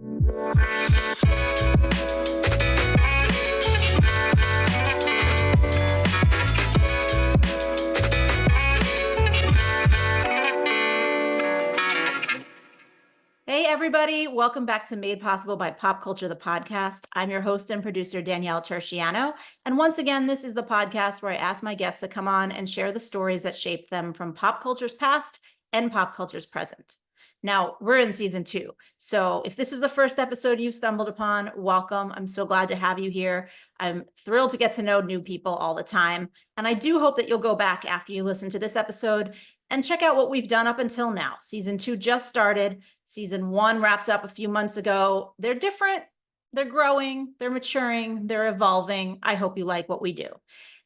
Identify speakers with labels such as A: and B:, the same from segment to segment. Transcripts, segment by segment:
A: Hey, everybody. Welcome back to Made Possible by Pop Culture, the podcast. I'm your host and producer, Danielle Terciano. And once again, this is the podcast where I ask my guests to come on and share the stories that shaped them from pop culture's past and pop culture's present. Now, we're in season 2. So if this is the first episode you've stumbled upon, welcome. I'm so glad to have you here. I'm thrilled to get to know new people all the time. And I do hope that you'll go back after you listen to this episode and check out what we've done up until now. Season 2 just started. Season 1 wrapped up a few months ago. They're different, they're growing, they're maturing, they're evolving. I hope you like what we do.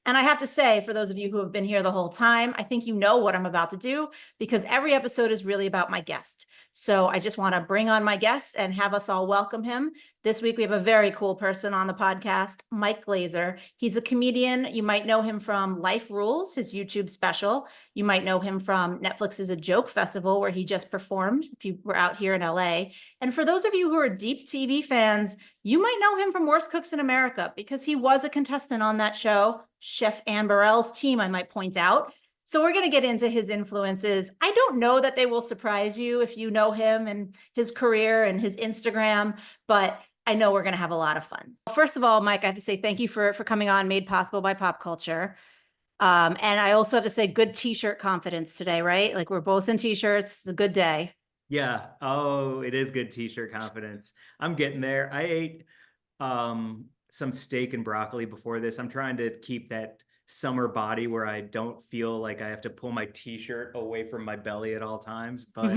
A: And I have to say, for those of you who have been here the whole time, I think you know what I'm about to do because every episode is really about my guest. So I just want to bring on my guest and have us all welcome him. This week, we have a very cool person on the podcast, Mike Glazer. He's a comedian. You might know him from Life Rules, his YouTube special. You might know him from Netflix's A Joke Festival, where he just performed, if you were out here in LA. And for those of you who are deep TV fans, you might know him from Worst Cooks in America because he was a contestant on that show, Chef Ann Burrell's team, I might point out. So we're going to get into his influences. I don't know that they will surprise you if you know him and his career and his Instagram, but I know we're going to have a lot of fun. First of all, Mike, I have to say thank you for coming on Made Possible by Pop Culture. And I also have to say good t-shirt confidence today, right? Like we're both in t-shirts. It's a good day.
B: Yeah. Oh, it is good t-shirt confidence. I'm getting there. I ate some steak and broccoli before this. I'm trying to keep that summer body where I don't feel like I have to pull my t-shirt away from my belly at all times. But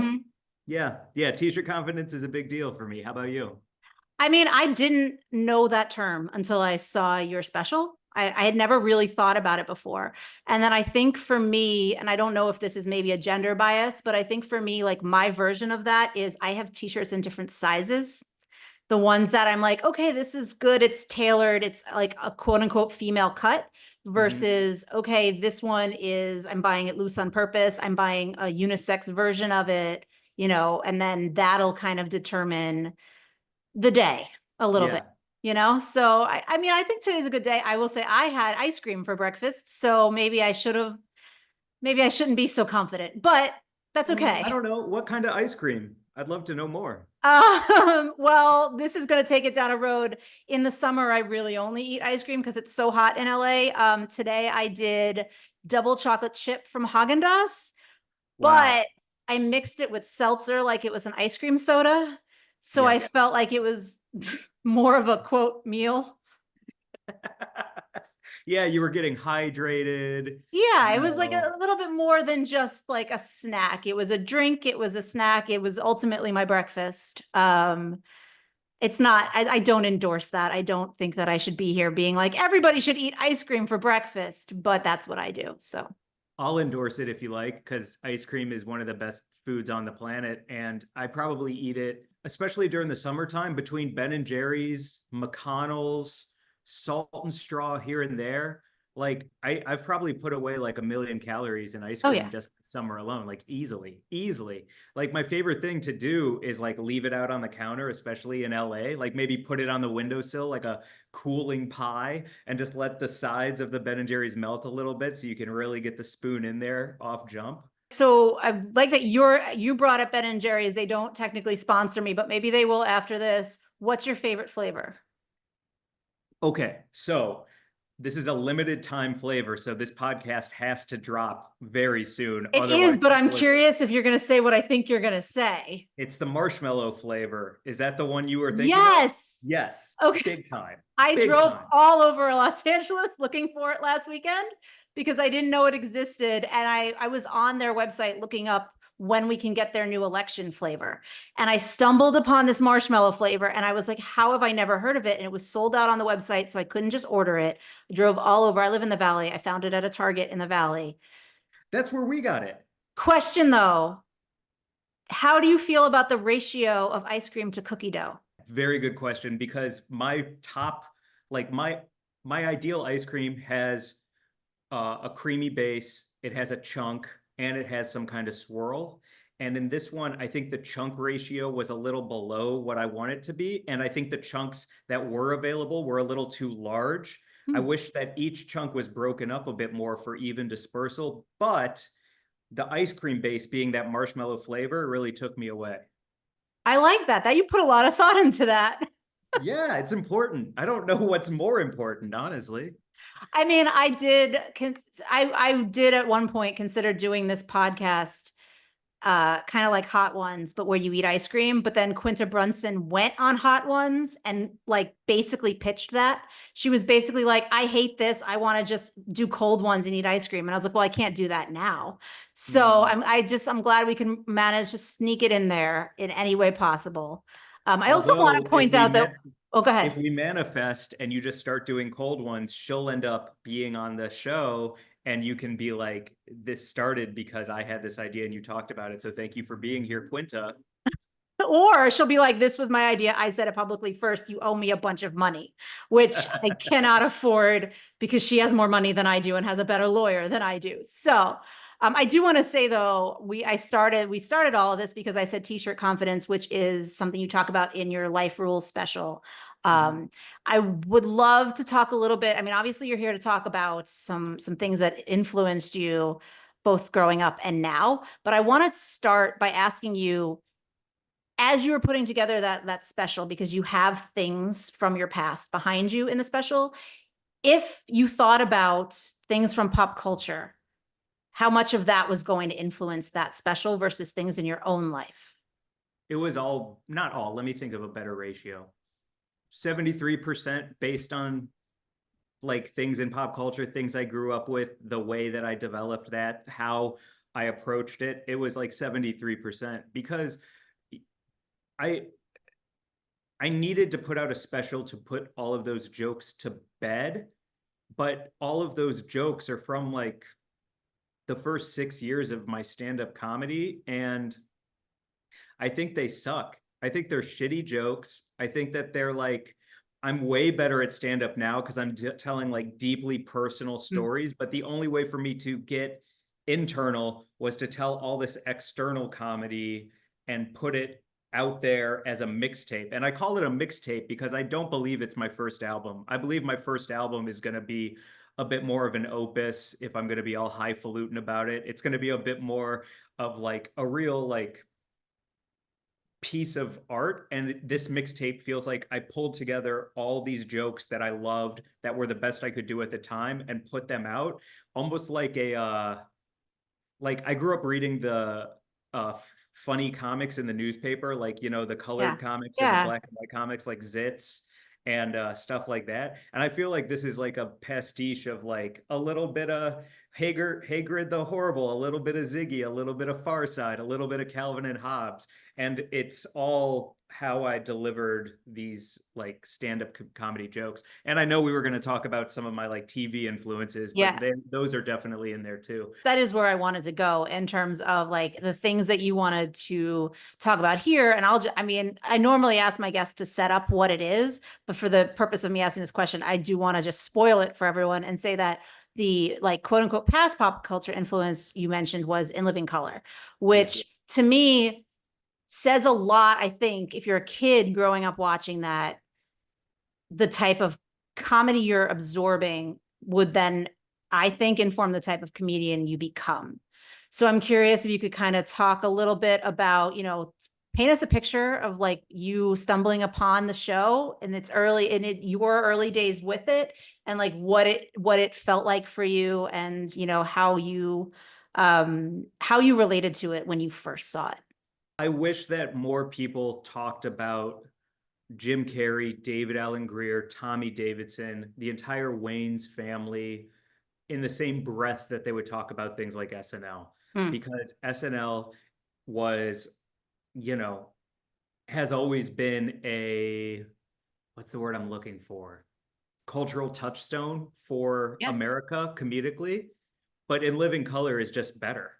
B: yeah, t-shirt confidence is a big deal for me. How about you?
A: I mean, I didn't know that term until I saw your special. I had never really thought about it before. And then I think for me, and I don't know if this is maybe a gender bias, but I think for me, like my version of that is I have t-shirts in different sizes. The ones that I'm like, okay, this is good. It's tailored. It's like a quote unquote female cut versus, okay, this one is, I'm buying it loose on purpose. I'm buying a unisex version of it, and then that'll kind of determine the day a little bit, So I mean, I think today's a good day. I will say I had ice cream for breakfast, so maybe I shouldn't be so confident, but that's okay.
B: I don't know. What kind of ice cream? I'd love to know more.
A: Well, this is going to take it down a road. In the summer, I really only eat ice cream because it's so hot in LA. Today I did double chocolate chip from Haagen-Dazs, but I mixed it with seltzer like it was an ice cream soda. So I felt like it was more of a quote meal.
B: Yeah, you were getting hydrated.
A: Yeah, it was like a little bit more than just like a snack. It was a drink, it was a snack, it was ultimately my breakfast. It's not, I don't endorse that. I don't think that I should be here being like, everybody should eat ice cream for breakfast, but that's what I do, so.
B: I'll endorse it if you like, because ice cream is one of the best foods on the planet, and I probably eat it, especially during the summertime, between Ben & Jerry's, McConnell's, Salt and Straw here and there. Like I've probably put away like 1 million calories in ice cream just summer alone, like easily. Like my favorite thing to do is like leave it out on the counter, especially in LA, like maybe put it on the windowsill like a cooling pie and just let the sides of the Ben & Jerry's melt a little bit so you can really get the spoon in there off jump.
A: So I like that you brought up Ben & Jerry's. They don't technically sponsor me, but maybe they will after this. What's your favorite flavor?
B: Okay, so this is a limited time flavor, so this podcast has to drop very soon.
A: It is, but I'm curious if you're going to say what I think you're going to say.
B: It's the marshmallow flavor. Is that the one you were thinking
A: of?
B: Yes.
A: Okay.
B: Big time.
A: I drove all over Los Angeles looking for it last weekend because I didn't know it existed. And I was on their website looking up when we can get their new election flavor. And I stumbled upon this marshmallow flavor and I was like, how have I never heard of it? And it was sold out on the website, so I couldn't just order it. I drove all over. I live in the Valley. I found it at a Target in the Valley.
B: That's where we got it.
A: Question though, how do you feel about the ratio of ice cream to cookie dough?
B: Very good question, because my top, like my ideal ice cream has a creamy base, it has a chunk, and it has some kind of swirl. And in this one, I think the chunk ratio was a little below what I want it to be. And I think the chunks that were available were a little too large. I
A: Hmm.
B: wish that each chunk was broken up a bit more for even dispersal, but the ice cream base being that marshmallow flavor really took me away.
A: I like that. That you put a lot of thought into that.
B: Yeah, it's important. I don't know what's more important, honestly.
A: I mean, I did at one point consider doing this podcast kind of like Hot Ones, but where you eat ice cream. But then Quinta Brunson went on Hot Ones and like basically pitched that. She was basically like, I hate this. I want to just do cold ones and eat ice cream. And I was like, well, I can't do that now. So
B: Mm.
A: I'm glad we can manage to sneak it in there in any way possible. I also want to
B: Although
A: point out that, oh, go ahead.
B: if we manifest and you just start doing cold ones, she'll end up being on the show and you can be like, this started because I had this idea and you talked about it. So thank you for being here, Quinta.
A: Or she'll be like, this was my idea. I said it publicly first. You owe me a bunch of money, which I cannot afford because she has more money than I do and has a better lawyer than I do. So I do want to say though, we started all of this because I said t-shirt confidence, which is something you talk about in your Life Rules special.
B: Mhm.
A: I would love to talk a little bit. I mean, obviously you're here to talk about some things that influenced you both growing up and now, but I want to start by asking you, as you were putting together that special, because you have things from your past behind you in the special, if you thought about things from pop culture, how much of that was going to influence that special versus things in your own life?
B: It was all, not all, let me think of a better ratio. 73% based on like things in pop culture, things I grew up with, the way that I developed that, how I approached it. It was like 73% because I I needed to put out a special to put all of those jokes to bed, but all of those jokes are from like the first 6 years of my stand-up comedy, and I think they suck. I think they're shitty jokes. I think that they're like, I'm way better at stand-up now because I'm telling like deeply personal
A: Mm.
B: stories, but the only way for me to get internal was to tell all this external comedy and put it out there as a mixtape. And I call it a mixtape because I don't believe it's my first album. I believe my first album is going to be a bit more of an opus if I'm going to be all highfalutin about it. It's going to be a bit more of like a real like piece of art. And this mixtape feels like I pulled together all these jokes that I loved that were the best I could do at the time and put them out almost like a like I grew up reading the funny comics in the newspaper, like the
A: Yeah.
B: colored comics and the
A: Yeah.
B: black and white comics, like Zits and stuff like that. And I feel like this is like a pastiche of like a little bit of Hagrid the Horrible, a little bit of Ziggy, a little bit of Far Side, a little bit of Calvin and Hobbes, and it's all how I delivered these like stand-up comedy jokes. And I know we were going to talk about some of my like TV influences, but
A: Yeah.
B: those are definitely in there too.
A: That is where I wanted to go in terms of like the things that you wanted to talk about here. And I mean, I normally ask my guests to set up what it is, but for the purpose of me asking this question, I do want to just spoil it for everyone and say that the like quote unquote past pop culture influence you mentioned was In Living Color,
B: Yes.
A: which to me says a lot. I think if you're a kid growing up watching that, the type of comedy you're absorbing would then, I think, inform the type of comedian you become. So I'm curious if you could kind of talk a little bit about, paint us a picture of like you stumbling upon the show and its early in it, your early days with it, and like what it felt like for you, and how you related to it when you first saw it.
B: I wish that more people talked about Jim Carrey, David Allen Greer, Tommy Davidson, the entire Wayans family in the same breath that they would talk about things like SNL,
A: Hmm.
B: because SNL was, you know, has always been a, what's the word I'm looking for? Cultural touchstone for
A: Yeah.
B: America comedically, but In Living Color is just better.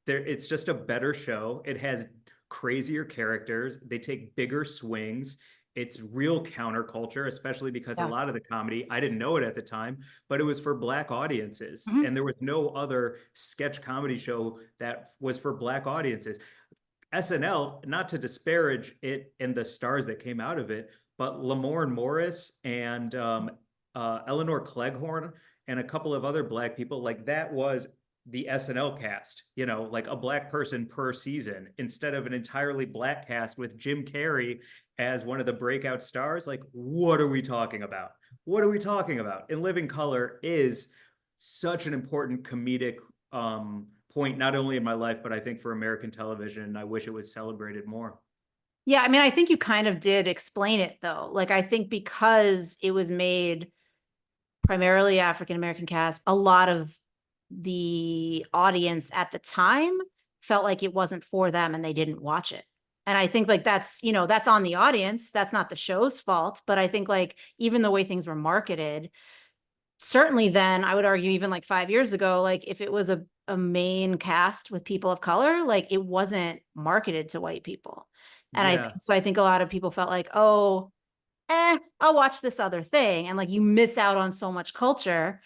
B: It's just a better show. It has crazier characters. They take bigger swings. it's real counterculture, especially because a
A: Yeah.
B: lot of the comedy, I didn't know it at the time, but it was for Black audiences.
A: Mhm.
B: And there was no other sketch comedy show that was for Black audiences. SNL, not to disparage it and the stars that came out of it, but Lamorne Morris and Eleanor Cleghorn and a couple of other Black people, like that was the SNL cast, you know, like a Black person per season instead of an entirely Black cast with Jim Carrey as one of the breakout stars. Like, what are we talking about? What are we talking about? And Living Color is such an important comedic point, not only in my life, but I think for American television. And I wish it was celebrated more.
A: Yeah, I mean, I think you kind of did explain it though. Like, I think because it was made primarily African American cast, a lot of the audience at the time felt like it wasn't for them and they didn't watch it. And I think like that's, that's on the audience. That's not the show's fault. But I think like even the way things were marketed, certainly then I would argue even like 5 years ago, like if it was a main cast with people of color, like it wasn't marketed to white people. And
B: Yeah.
A: I think a lot of people felt like, oh, I'll watch this other thing. And like you miss out on so much culture.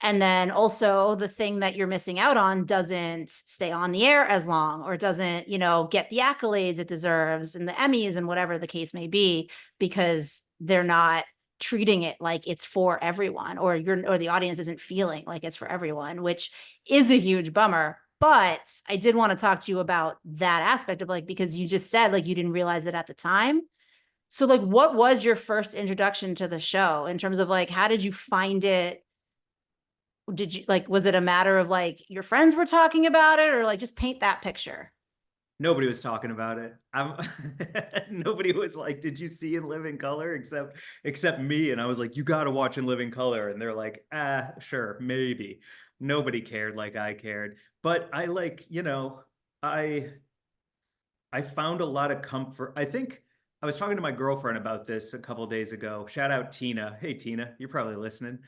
A: And then also the thing that you're missing out on doesn't stay on the air as long or doesn't, get the accolades it deserves and the Emmys and whatever the case may be, because they're not treating it like it's for everyone or the audience isn't feeling like it's for everyone, which is a huge bummer. But I did want to talk to you about that aspect of like, because you just said like you didn't realize it at the time. So like what was your first introduction to the show in terms of like how did you find it? Did you like was it a matter of like your friends were talking about it or like just paint that picture?
B: Nobody was talking about it. Nobody was like, "Did you see In Living Color?" except me, and I was like, "You got to watch In Living Color," and they're like, "Ah, sure, maybe." Nobody cared like I cared, but I like, I I found a lot of comfort. I think I was talking to my girlfriend about this a couple of days ago. Shout out Tina. Hey Tina, you're probably listening.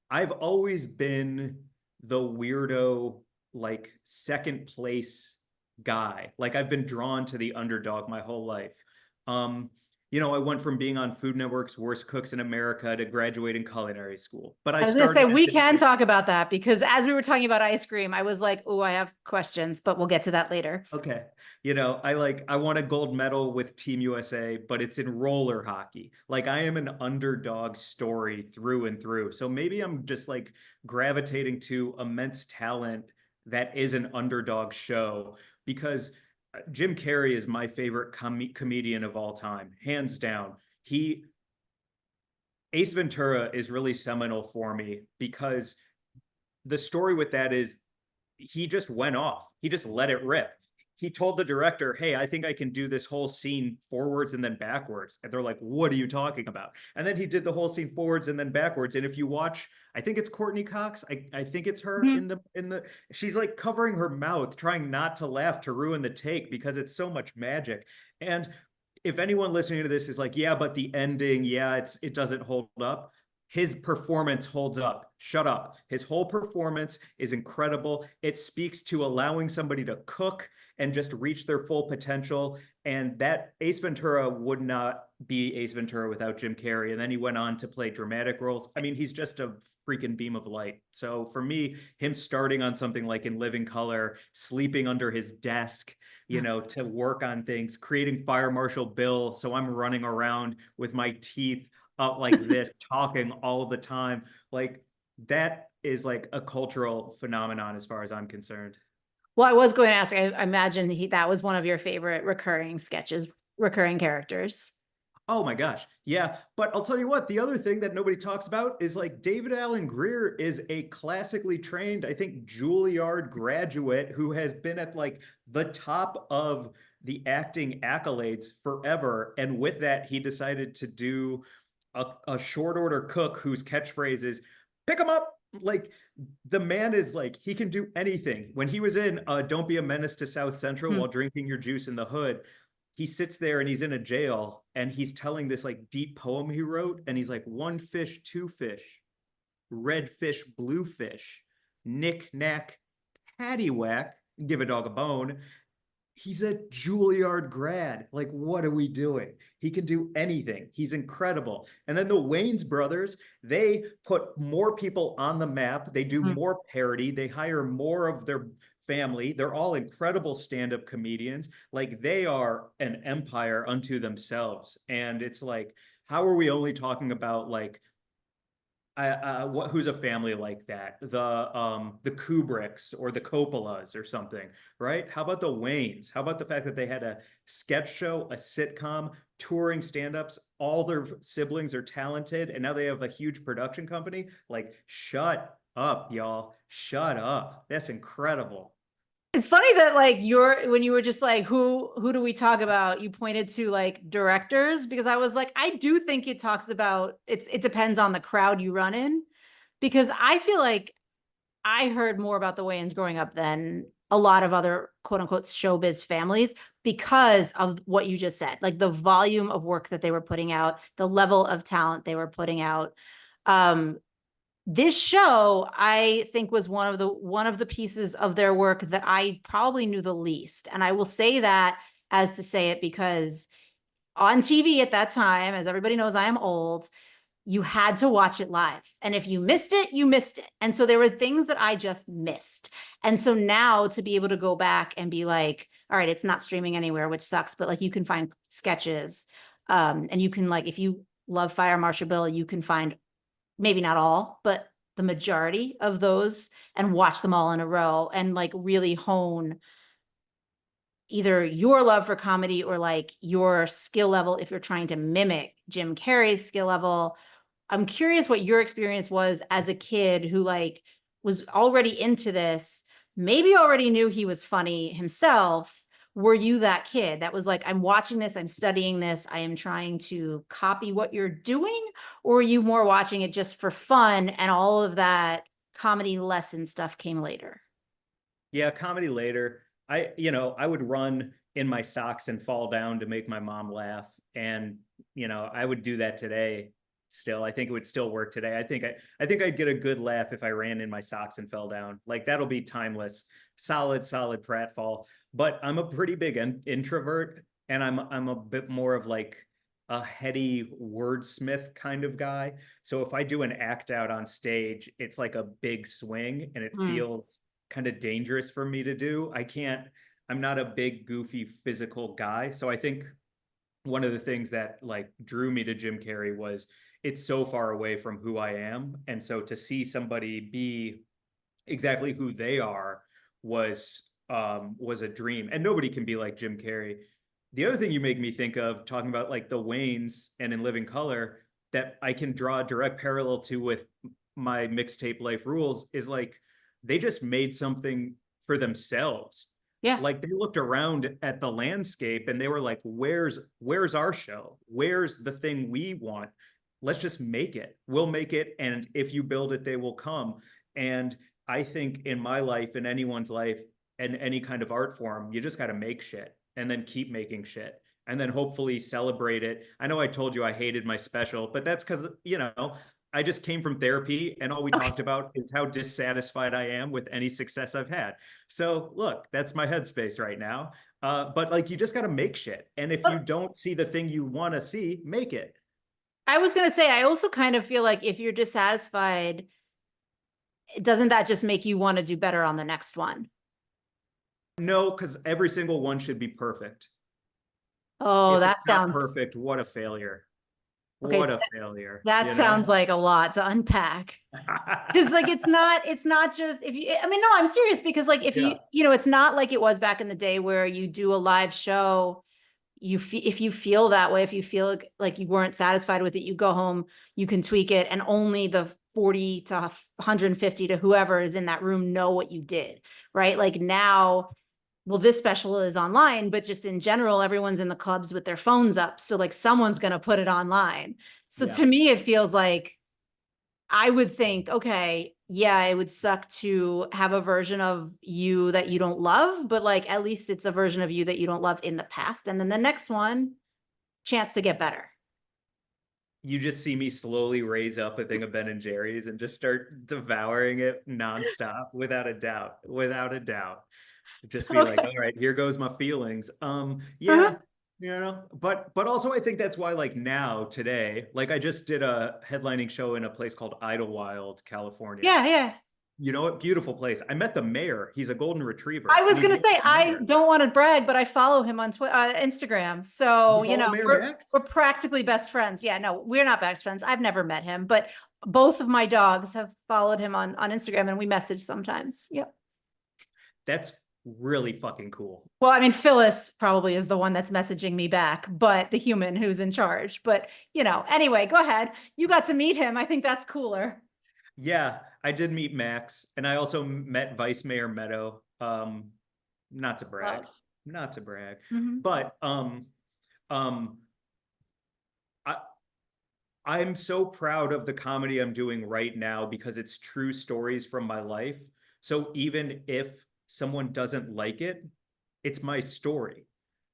B: I've always been the weirdo, like second place guy. Like I've been drawn to the underdog my whole life. Um, I went from being on Food Network's Worst Cooks in America to graduating culinary school. But I
A: I was gonna
B: started
A: say
B: at
A: we
B: this
A: can
B: like,
A: talk about that because as we were talking about ice cream, I was like, oh, I have questions, but we'll get to that later.
B: okay, I won a gold medal with Team USA, but it's in roller hockey. Like I am an underdog story through and through. So maybe I'm just like gravitating to immense talent that is an underdog show because Jim Carrey is my favorite comedian of all time, hands down. He Ace Ventura is really seminal for me because the story with that is he just went off. He just let it rip. He told the director, "Hey, I think I can do this whole scene forwards and then backwards." And they're like, "What are you talking about?" And then he did the whole scene forwards and then backwards. And if you watch, I think it's Courtney Cox. I think it's her
A: Mhm.
B: in the she's like covering her mouth, trying not to laugh to ruin the take because it's so much magic. And if anyone listening to this is like, "Yeah, but the ending, yeah, it doesn't hold up." His performance holds up. Shut up. His whole performance is incredible. It speaks to allowing somebody to cook and just reach their full potential. And that Ace Ventura would not be Ace Ventura without Jim Carrey. And then he went on to play dramatic roles. I mean, he's just a freaking beam of light. So for me, him starting on something like In Living Color, sleeping under his desk, to work on things, creating Fire Marshal Bill. So I'm running around with my teeth up like this, talking all the time. Like that is like a cultural phenomenon as far as I'm concerned.
A: Well, I was going to ask, I imagine that was one of your favorite recurring sketches, recurring characters.
B: Oh my gosh. Yeah. But I'll tell you what, the other thing that nobody talks about is like David Allen Greer is a classically trained, I think, Juilliard graduate who has been at like the top of the acting accolades forever. And with that, he decided to do a short order cook whose catchphrase is pick him up. Like the man is like, he can do anything. When he was in Don't Be a Menace to South Central
A: Hmm.
B: while drinking your juice in the hood, he sits there and he's in a jail and he's telling this like deep poem he wrote. And he's like, one fish, two fish, red fish, blue fish, knick knack, paddywhack, give a dog a bone. He's a Juilliard grad. Like, what are we doing? He can do anything. He's incredible. And then the Wayans brothers, they put more people on the map. They do
A: Mm.
B: more parody. They hire more of their family. They're all incredible stand-up comedians. Like, they are an empire unto themselves. And it's like, how are we only talking about like who's a family like that? The Kubricks or the Coppolas or something, right? How about the Waynes? How about the fact that they had a sketch show, a sitcom, touring stand-ups, all their siblings are talented, and now they have a huge production company? Like, shut up, y'all. Shut up. That's incredible.
A: It's funny that like when you were just like who do we talk about, you pointed to like directors, because I was like, I do think it talks about it depends on the crowd you run in, because I feel like I heard more about the Wayans growing up than a lot of other quote unquote showbiz families, because of what you just said, like the volume of work that they were putting out, the level of talent they were putting out. Um, this show, I think, was one of the pieces of their work that I probably knew the least. And I will say that as to say it because on TV at that time, as everybody knows, I am old, you had to watch it live. And if you missed it, you missed it. And so there were things that I just missed. And so now to be able to go back and be like, all right, it's not streaming anywhere, which sucks, but like you can find sketches. And you can, like, if you love Fire Marshal Bill, you can find maybe not all, but the majority of those and watch them all in a row and like really hone either your love for comedy or like your skill level if you're trying to mimic Jim Carrey's skill level. I'm curious what your experience was as a kid who like was already into this, maybe already knew he was funny himself. Were you that kid that was like, I'm watching this, I'm studying this, I am trying to copy what you're doing? Or were you more watching it just for fun and all of that comedy lesson stuff came later?
B: Yeah, comedy later. I would run in my socks and fall down to make my mom laugh. And, I would do that today still. I think it would still work today. I think I'd get a good laugh if I ran in my socks and fell down. Like, that'll be timeless. Solid pratfall. But I'm a pretty big introvert, and I'm a bit more of like a heady wordsmith kind of guy. So if I do an act out on stage, it's like a big swing and it
A: Mm.
B: feels kind of dangerous for me to do. I'm not a big, goofy, physical guy. So I think one of the things that like drew me to Jim Carrey was it's so far away from who I am. And so to see somebody be exactly who they are was a dream. And nobody can be like Jim Carrey. The other thing you make me think of talking about like the Waynes and In Living Color that I can draw a direct parallel to with my mixtape Life Rules is like they just made something for themselves.
A: Yeah.
B: Like they looked around at the landscape and they were like, where's our show? Where's the thing we want? Let's just make it. We'll make it. And if you build it, they will come. And I think in my life, in anyone's life, and any kind of art form, you just got to make shit and then keep making shit and then hopefully celebrate it. I know I told you I hated my special, but that's because, I just came from therapy and all we
A: Okay.
B: talked about is how dissatisfied I am with any success I've had. So look, that's my headspace right now. But like, you just got to make shit. And if you
A: But
B: don't see the thing you want to see, make it.
A: I was going to say, I also kind of feel like if you're dissatisfied, doesn't that just make you want to do better on the next one?
B: No, because every single one should be perfect.
A: Oh,
B: If
A: that
B: it's not
A: sounds
B: perfect, what a failure.
A: okay.
B: What a failure,
A: That
B: you know?
A: sounds like a lot to unpack. Because like it's not just if you, I mean, no, I'm serious, because like if you,
B: Yeah.
A: it's not like it was back in the day where you do a live show, if you feel that way, if you feel like you weren't satisfied with it, you go home, you can tweak it, and only the 40 to 150 to whoever is in that room know what you did, right? Like now, well, this special is online, but just in general, everyone's in the clubs with their phones up. So like someone's going to put it online. So
B: Yeah.
A: to me, it feels like I would think, okay, yeah, it would suck to have a version of you that you don't love, but like at least it's a version of you that you don't love in the past. And then the next one, chance to get better.
B: You just see me slowly raise up a thing of Ben and Jerry's and just start devouring it nonstop, without a doubt, without a doubt. Just be like,
A: Okay.
B: all right, here goes my feelings.
A: Uh-huh.
B: Yeah, but also I think that's why like now today, like I just did a headlining show in a place called Idlewild, California.
A: Yeah, yeah.
B: You know what? Beautiful place. I met the mayor. He's a golden
A: I
B: retriever,
A: was
B: and he's
A: gonna
B: with
A: say
B: the
A: I
B: mayor.
A: don't want to brag, but I follow him on Instagram.
B: You
A: So,
B: follow Mayor
A: we're
B: Max?
A: practically best friends. Yeah, no, we're not best friends. I've never met him, but both of my dogs have followed him on Instagram and we message sometimes. Yep.
B: That's really fucking cool.
A: Well, I mean, Phyllis probably is the one that's messaging me back, but the human who's in charge. But, anyway, go ahead. You got to meet him. I think that's cooler.
B: Yeah, I did meet Max, and I also met Vice Mayor Meadow. Not to brag,
A: Love.
B: not to brag,
A: Mhm.
B: but um, I I'm so proud of the comedy I'm doing right now because it's true stories from my life. So even if someone doesn't like it, it's my story.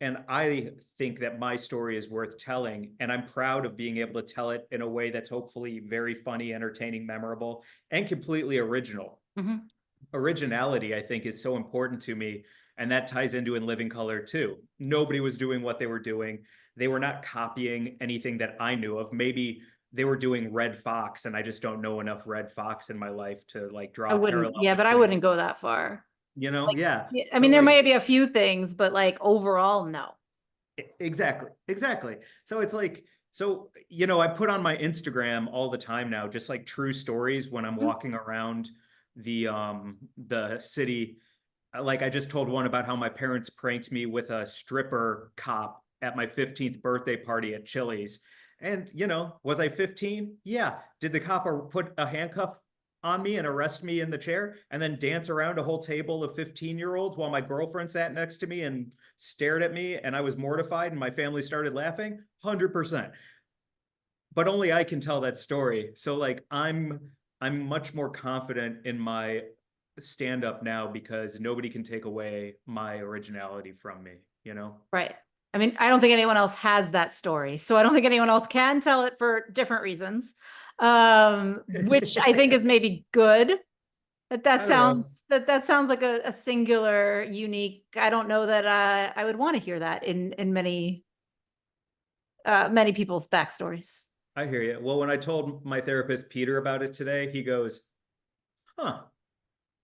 B: And I think that my story is worth telling. And I'm proud of being able to tell it in a way that's hopefully very funny, entertaining, memorable, and completely original.
A: Mhm.
B: Originality, I think, is so important to me. And that ties into In Living Color too. Nobody was doing what they were doing. They were not copying anything that I knew of. Maybe they were doing Red Fox, and I just don't know enough Red Fox in my life to like
A: I
B: draw a
A: wouldn't,
B: parallel
A: yeah, but I
B: between,
A: wouldn't go that far. Like,
B: yeah.
A: yeah, I
B: So
A: mean, there
B: like
A: may be a few things, but like overall, no.
B: exactly. So it's like, so I put on my Instagram all the time now, just like true stories when I'm
A: Mhm.
B: walking around the city. Like I just told one about how my parents pranked me with a stripper cop at my 15th birthday party at Chili's. And, was I 15? Yeah. Did the cop put a handcuff on me and arrest me in the chair and then dance around a whole table of 15-year-olds while my girlfriend sat next to me and stared at me and I was mortified and my family started laughing? 100%. But only I can tell that story. So like I'm much more confident in my stand up now because nobody can take away my originality from me?
A: Right. I mean, I don't think anyone else has that story. So I don't think anyone else can tell it for different reasons. Which I think is maybe good. That
B: I don't know.
A: sounds that sounds like a singular, unique. I don't know that I would want to hear that in many people's backstories.
B: I hear you. Well, when I told my therapist Peter about it today, he goes, "Huh."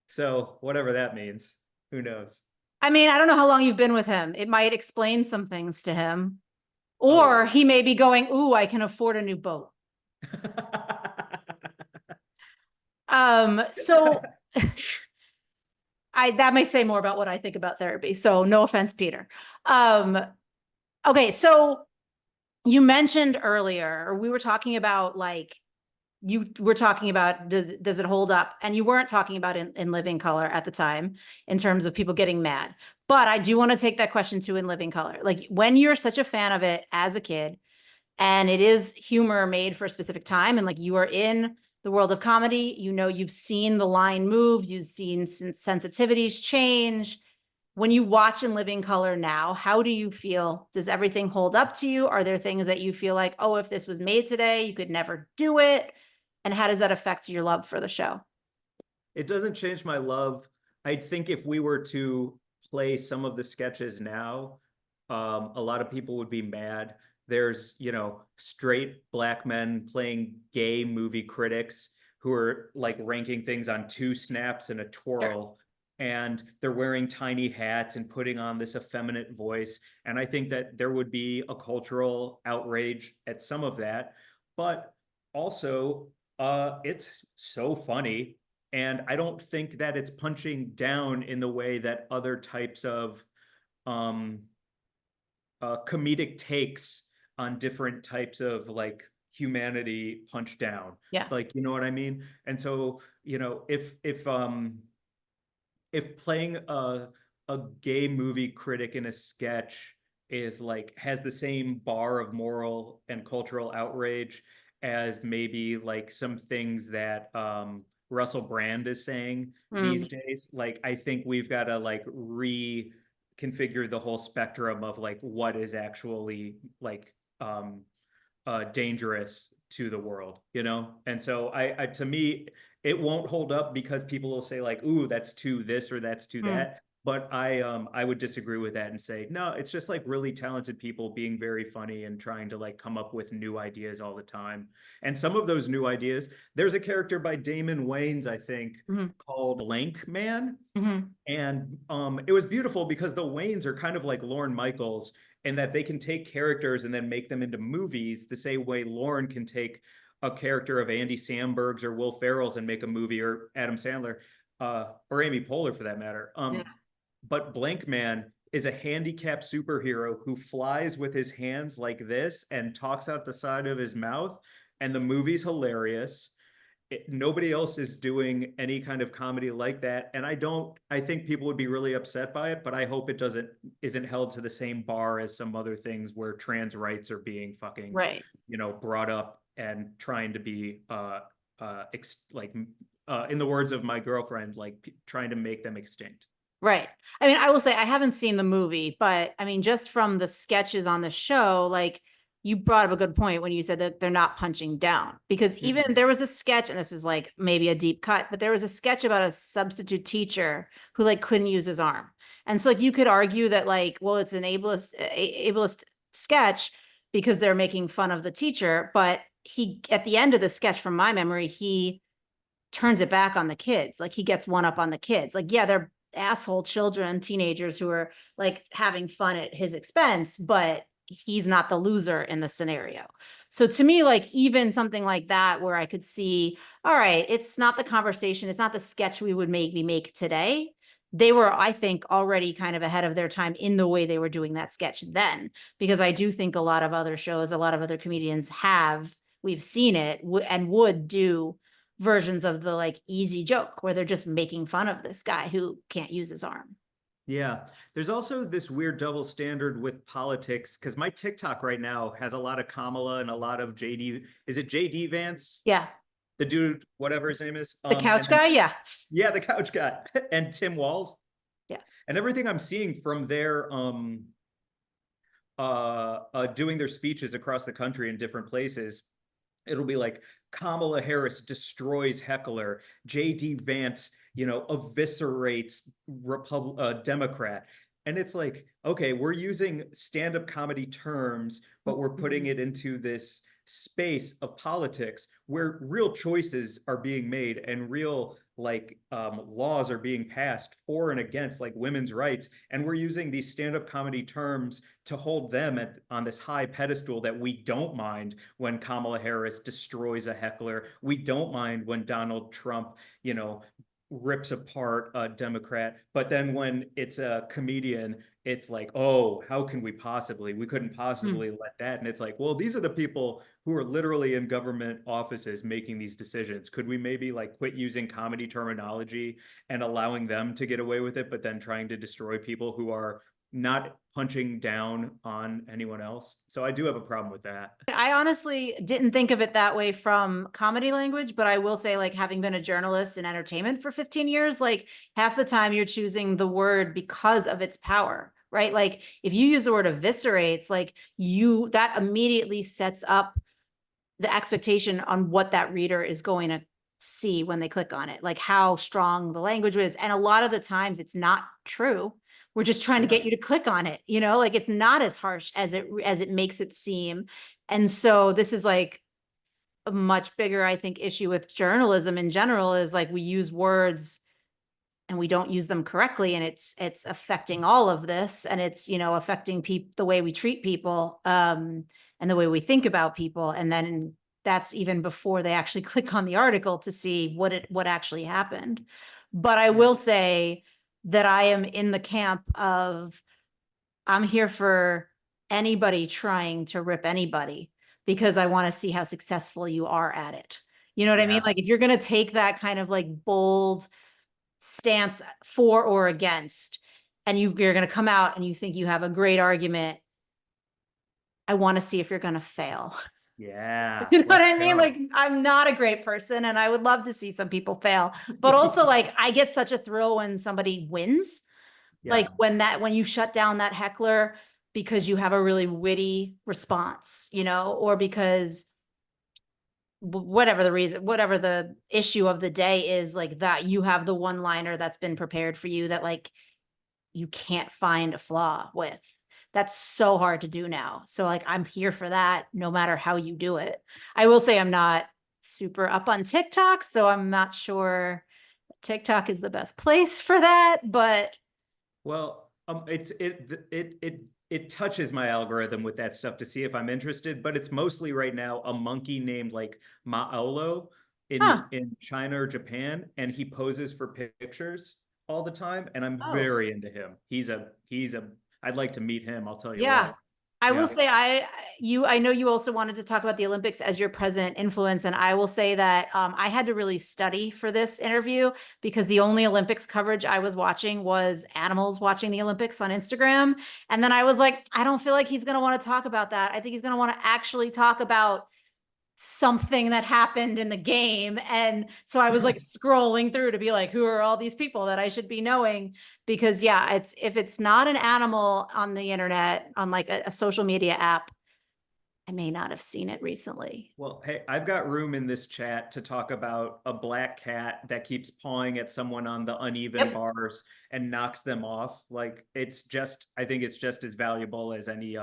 B: So, whatever that means. Who knows?
A: I mean, I don't know how long you've been with him. It might explain some things to him. Or
B: Oh.
A: he may be going, "Ooh, I can afford a new boat." So I that may say more about what I think about therapy. So no offense, Peter. Um, okay, so you mentioned earlier, or we were talking about like you were talking about does it hold up? And you weren't talking about in Living Color at the time in terms of people getting mad. But I do want to take that question to In Living Color. Like when you're such a fan of it as a kid, and it is humor made for a specific time, and like you are in the world of comedy, you've seen the line move, you've seen sensitivities change. When you watch In Living Color now, how do you feel? Does everything hold up to you? Are there things that you feel like, oh, if this was made today, you could never do it? And how does that affect your love for the show?
B: It doesn't change my love. I think if we were to play some of the sketches now, a lot of people would be mad. There's, straight black men playing gay movie critics who are like ranking things on two snaps and a
A: Sure.
B: twirl. And they're wearing tiny hats and putting on this effeminate voice. And I think that there would be a cultural outrage at some of that. But also, it's so funny and I don't think that it's punching down in the way that other types of um, comedic takes on different types of like humanity punch down.
A: Yeah.
B: Like, you know what I mean? And so, if playing a gay movie critic in a sketch is like has the same bar of moral and cultural outrage as maybe like some things that Russell Brand is saying these
A: Mm.
B: days, like I think we've got to like reconfigure the whole spectrum of like what is actually like dangerous to the world. And so to me, it won't hold up because people will say like, "Ooh, that's too this or that's too
A: Mm.
B: that." But I would disagree with that and say, no, it's just like really talented people being very funny and trying to like come up with new ideas all the time. And some of those new ideas, there's a character by Damon Wayans, I think,
A: Mhm.
B: called Blank Man.
A: Mhm.
B: And it was beautiful because the Wayans are kind of like Lorne Michaels in that they can take characters and then make them into movies the same way Lorne can take a character of Andy Samberg's or Will Ferrell's and make a movie, or Adam Sandler, or Amy Poehler for that matter.
A: Yeah.
B: But Blank Man is a handicapped superhero who flies with his hands like this and talks out the side of his mouth. And the movie's hilarious. Nobody else is doing any kind of comedy like that. And I think people would be really upset by it, but I hope it isn't held to the same bar as some other things where trans rights are being fucking,
A: Right.
B: brought up and trying to be, in the words of my girlfriend, like trying to make them extinct.
A: Right. I mean, I will say I haven't seen the movie, but I mean, just from the sketches on the show, like you brought up a good point when you said that they're not punching down. Because even
B: Mhm.
A: there was a sketch, and this is like maybe a deep cut, but there was a sketch about a substitute teacher who like couldn't use his arm. And so like you could argue that like, well, it's an ableist sketch because they're making fun of the teacher, but he at the end of the sketch, from my memory, he turns it back on the kids. Like he gets one up on the kids. Like, yeah, they're asshole children, teenagers who are like having fun at his expense, but he's not the loser in the scenario. So to me, like even something like that, where I could see, all right, it's not the conversation, it's not the sketch we would make today. They were, I think, already kind of ahead of their time in the way they were doing that sketch then, because I do think a lot of other shows, a lot of other comedians we've seen it and would do versions of the like easy joke where they're just making fun of this guy who can't use his arm.
B: Yeah. There's also this weird double standard with politics because my TikTok right now has a lot of Kamala and a lot of JD. Is it JD Vance?
A: Yeah.
B: The dude, whatever his name is.
A: The
B: And
A: couch
B: then,
A: guy. Yeah.
B: yeah, the couch guy and Tim Walls.
A: Yeah.
B: And everything I'm seeing from their doing their speeches across the country in different places, it'll be like Kamala Harris destroys heckler, JD Vance, eviscerates Democrat. And it's like, okay, we're using stand-up comedy terms, but we're putting it into this space of politics where real choices are being made and real laws are being passed for and against like women's rights, and we're using these stand-up comedy terms to hold them on this high pedestal that we don't mind when Kamala Harris destroys a heckler, we don't mind when Donald Trump rips apart a Democrat. But then when it's a comedian, it's like, oh, how can we possibly? We couldn't possibly let that. And it's like, well, these are the people who are literally in government offices making these decisions. Could we maybe like quit using comedy terminology and allowing them to get away with it, but then trying to destroy people who are not punching down on anyone else? So I do have a problem with that.
A: I honestly didn't think of it that way from comedy language, but I will say, like, having been a journalist in entertainment for 15 years, like, half the time you're choosing the word because of its power, right? Like, if you use the word eviscerates, like, that immediately sets up the expectation on what that reader is going to see when they click on it, like how strong the language is. And a lot of the times it's not true. We're just trying to
B: Yeah.
A: get you to click on it, like it's not as harsh as it makes it seem. And so this is like a much bigger, I think, issue with journalism in general, is like we use words and we don't use them correctly, and it's affecting all of this, and it's affecting the way we treat people, and the way we think about people. And then that's even before they actually click on the article to see what actually happened. But I will say that I am in the camp of, I'm here for anybody trying to rip anybody, because I want to see how successful you are at it. You know what I mean?
B: Yeah.
A: Like if you're going to take that kind of like bold stance for or against, and you're going to come out and you think you have a great argument, I want to see if you're going to fail.
B: Yeah.
A: You know what
B: Let's
A: I mean?
B: go.
A: Like, I'm not a great person and I would love to see some people fail, but also like I get such a thrill when somebody wins.
B: Yeah.
A: Like when you shut down that heckler because you have a really witty response, or because whatever the reason, whatever the issue of the day is, like that you have the one liner that's been prepared for you that like you can't find a flaw with. That's so hard to do now. So like I'm here for that no matter how you do it. I will say I'm not super up on TikTok, so I'm not sure TikTok is the best place for that, but
B: Well, it touches my algorithm with that stuff to see if I'm interested, but it's mostly right now a monkey named like Maolo
A: huh.
B: in China or Japan, and he poses for pictures all the time, and I'm
A: Oh.
B: very into him. He's a I'd like to meet him, I'll tell you
A: Yeah.
B: what.
A: I will
B: Yeah.
A: say I know you also wanted to talk about the Olympics as your president influence, and I will say that I had to really study for this interview because the only Olympics coverage I was watching was animals watching the Olympics on Instagram. And then I was like, I don't feel like he's going to want to talk about that. I think he's going to want to actually talk about something that happened in the game. And so I was like scrolling through to be like, who are all these people that I should be knowing? Because yeah, it's if it's not an animal on the internet, on like a social media app, I may not have seen it recently.
B: Well, hey, I've got room in this chat to talk about a black cat that keeps pawing at someone on the uneven
A: Yep.
B: bars and knocks them off. Like I think it's just as valuable as any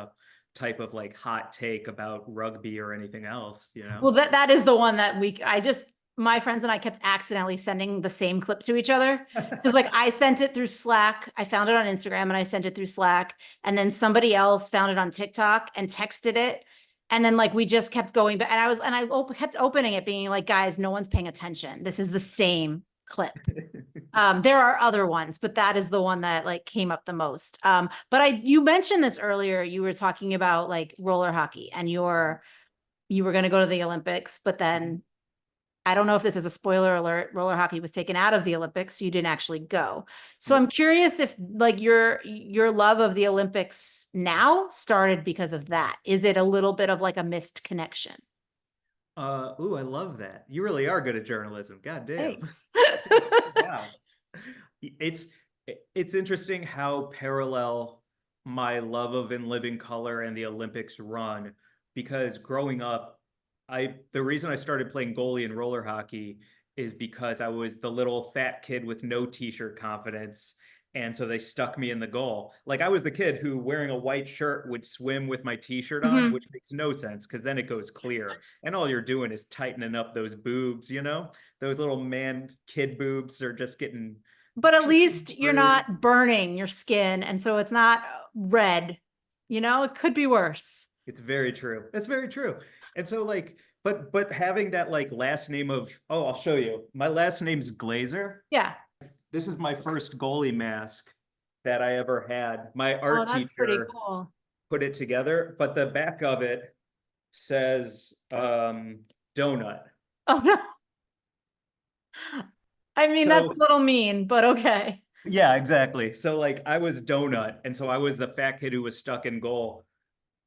B: type of like hot take about rugby or anything else, you know?
A: Well, that is the one that I just my friends and I kept accidentally sending the same clip to each other. Because like I sent it through Slack. I found it on Instagram and I sent it through Slack. And then somebody else found it on TikTok and texted it. And then like we just kept going back. And kept opening it, being like, guys, no one's paying attention. This is the same clip. There are other ones, but that is the one that like came up the most. But you mentioned this earlier. You were talking about like roller hockey and you were going to go to the Olympics, but then I don't know if this is a spoiler alert, roller hockey was taken out of the Olympics, so you didn't actually go. So I'm
B: Yep.
A: curious if like your love of the Olympics now started because of that. Is it a little bit of like a missed connection?
B: Ooh, I love that. You really are good at journalism. God damn.
A: Thanks.
B: Wow. It's it's interesting how parallel my love of In Living Color and the Olympics run because growing up, the reason I started playing goalie in roller hockey is because I was the little fat kid with no t-shirt confidence. And so they stuck me in the goal. Like I was the kid who wearing a white shirt would swim with my t-shirt on,
A: Mhm.
B: which makes no sense because then it goes clear. And all you're doing is tightening up those boobs, you know? Those little man kid boobs are
A: But at
B: just
A: least you're
B: screwed.
A: not burning your skin, and so it's not red. You know, it could be worse.
B: It's very true. That's very true. And so like, but having that like last name of, oh, I'll show you. My last name's Glazer.
A: Yeah.
B: This is my first goalie mask that I ever had. My
A: Oh,
B: art
A: that's pretty
B: teacher
A: cool.
B: put it together, but the back of it says donut.
A: Oh no. I mean, that's a
B: So
A: little mean, but okay.
B: yeah, exactly. So like I was donut, and so I was the fat kid who was stuck in goal.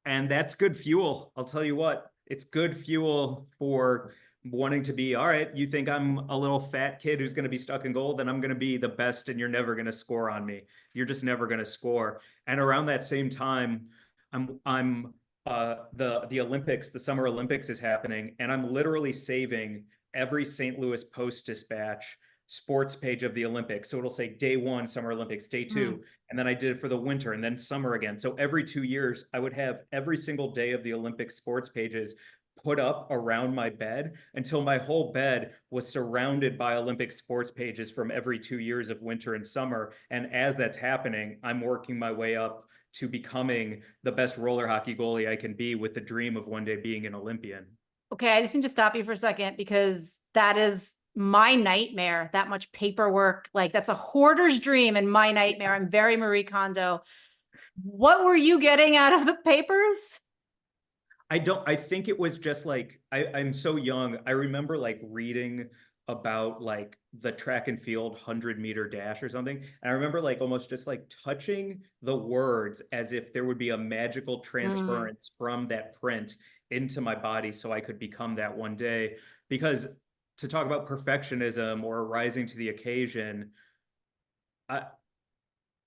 B: And that's good fuel. I'll tell you what, it's good fuel for wanting to be, all right, you think I'm a little fat kid who's going to be stuck in goal, then I'm going to be the best and you're never going to score on me. You're just never going to score. And around that same time, I'm the Olympics, the Summer Olympics is happening, and I'm literally saving every St. Louis Post Dispatch sports page of the Olympics. So it'll say day one, Summer Olympics, day
A: Mm.
B: two, and then I did it for the winter and then summer again. So every 2 years, I would have every single day of the Olympic sports pages put up around my bed until my whole bed was surrounded by Olympic sports pages from every 2 years of winter and summer. And as that's happening, I'm working my way up to becoming the best roller hockey goalie I can be with the dream of one day being an Olympian.
A: Okay, I just need to stop you for a second because that is my nightmare. That much paperwork, like that's a hoarder's dream and my nightmare. I'm very Marie Kondo. What were you getting out of the papers?
B: I think it was just like I'm so young. I remember like reading about like the track and field 100-meter dash or something. And I remember like almost just like touching the words as if there would be a magical
A: Mm.
B: transference from that print into my body so I could become that one day. Because to talk about perfectionism or rising to the occasion, I,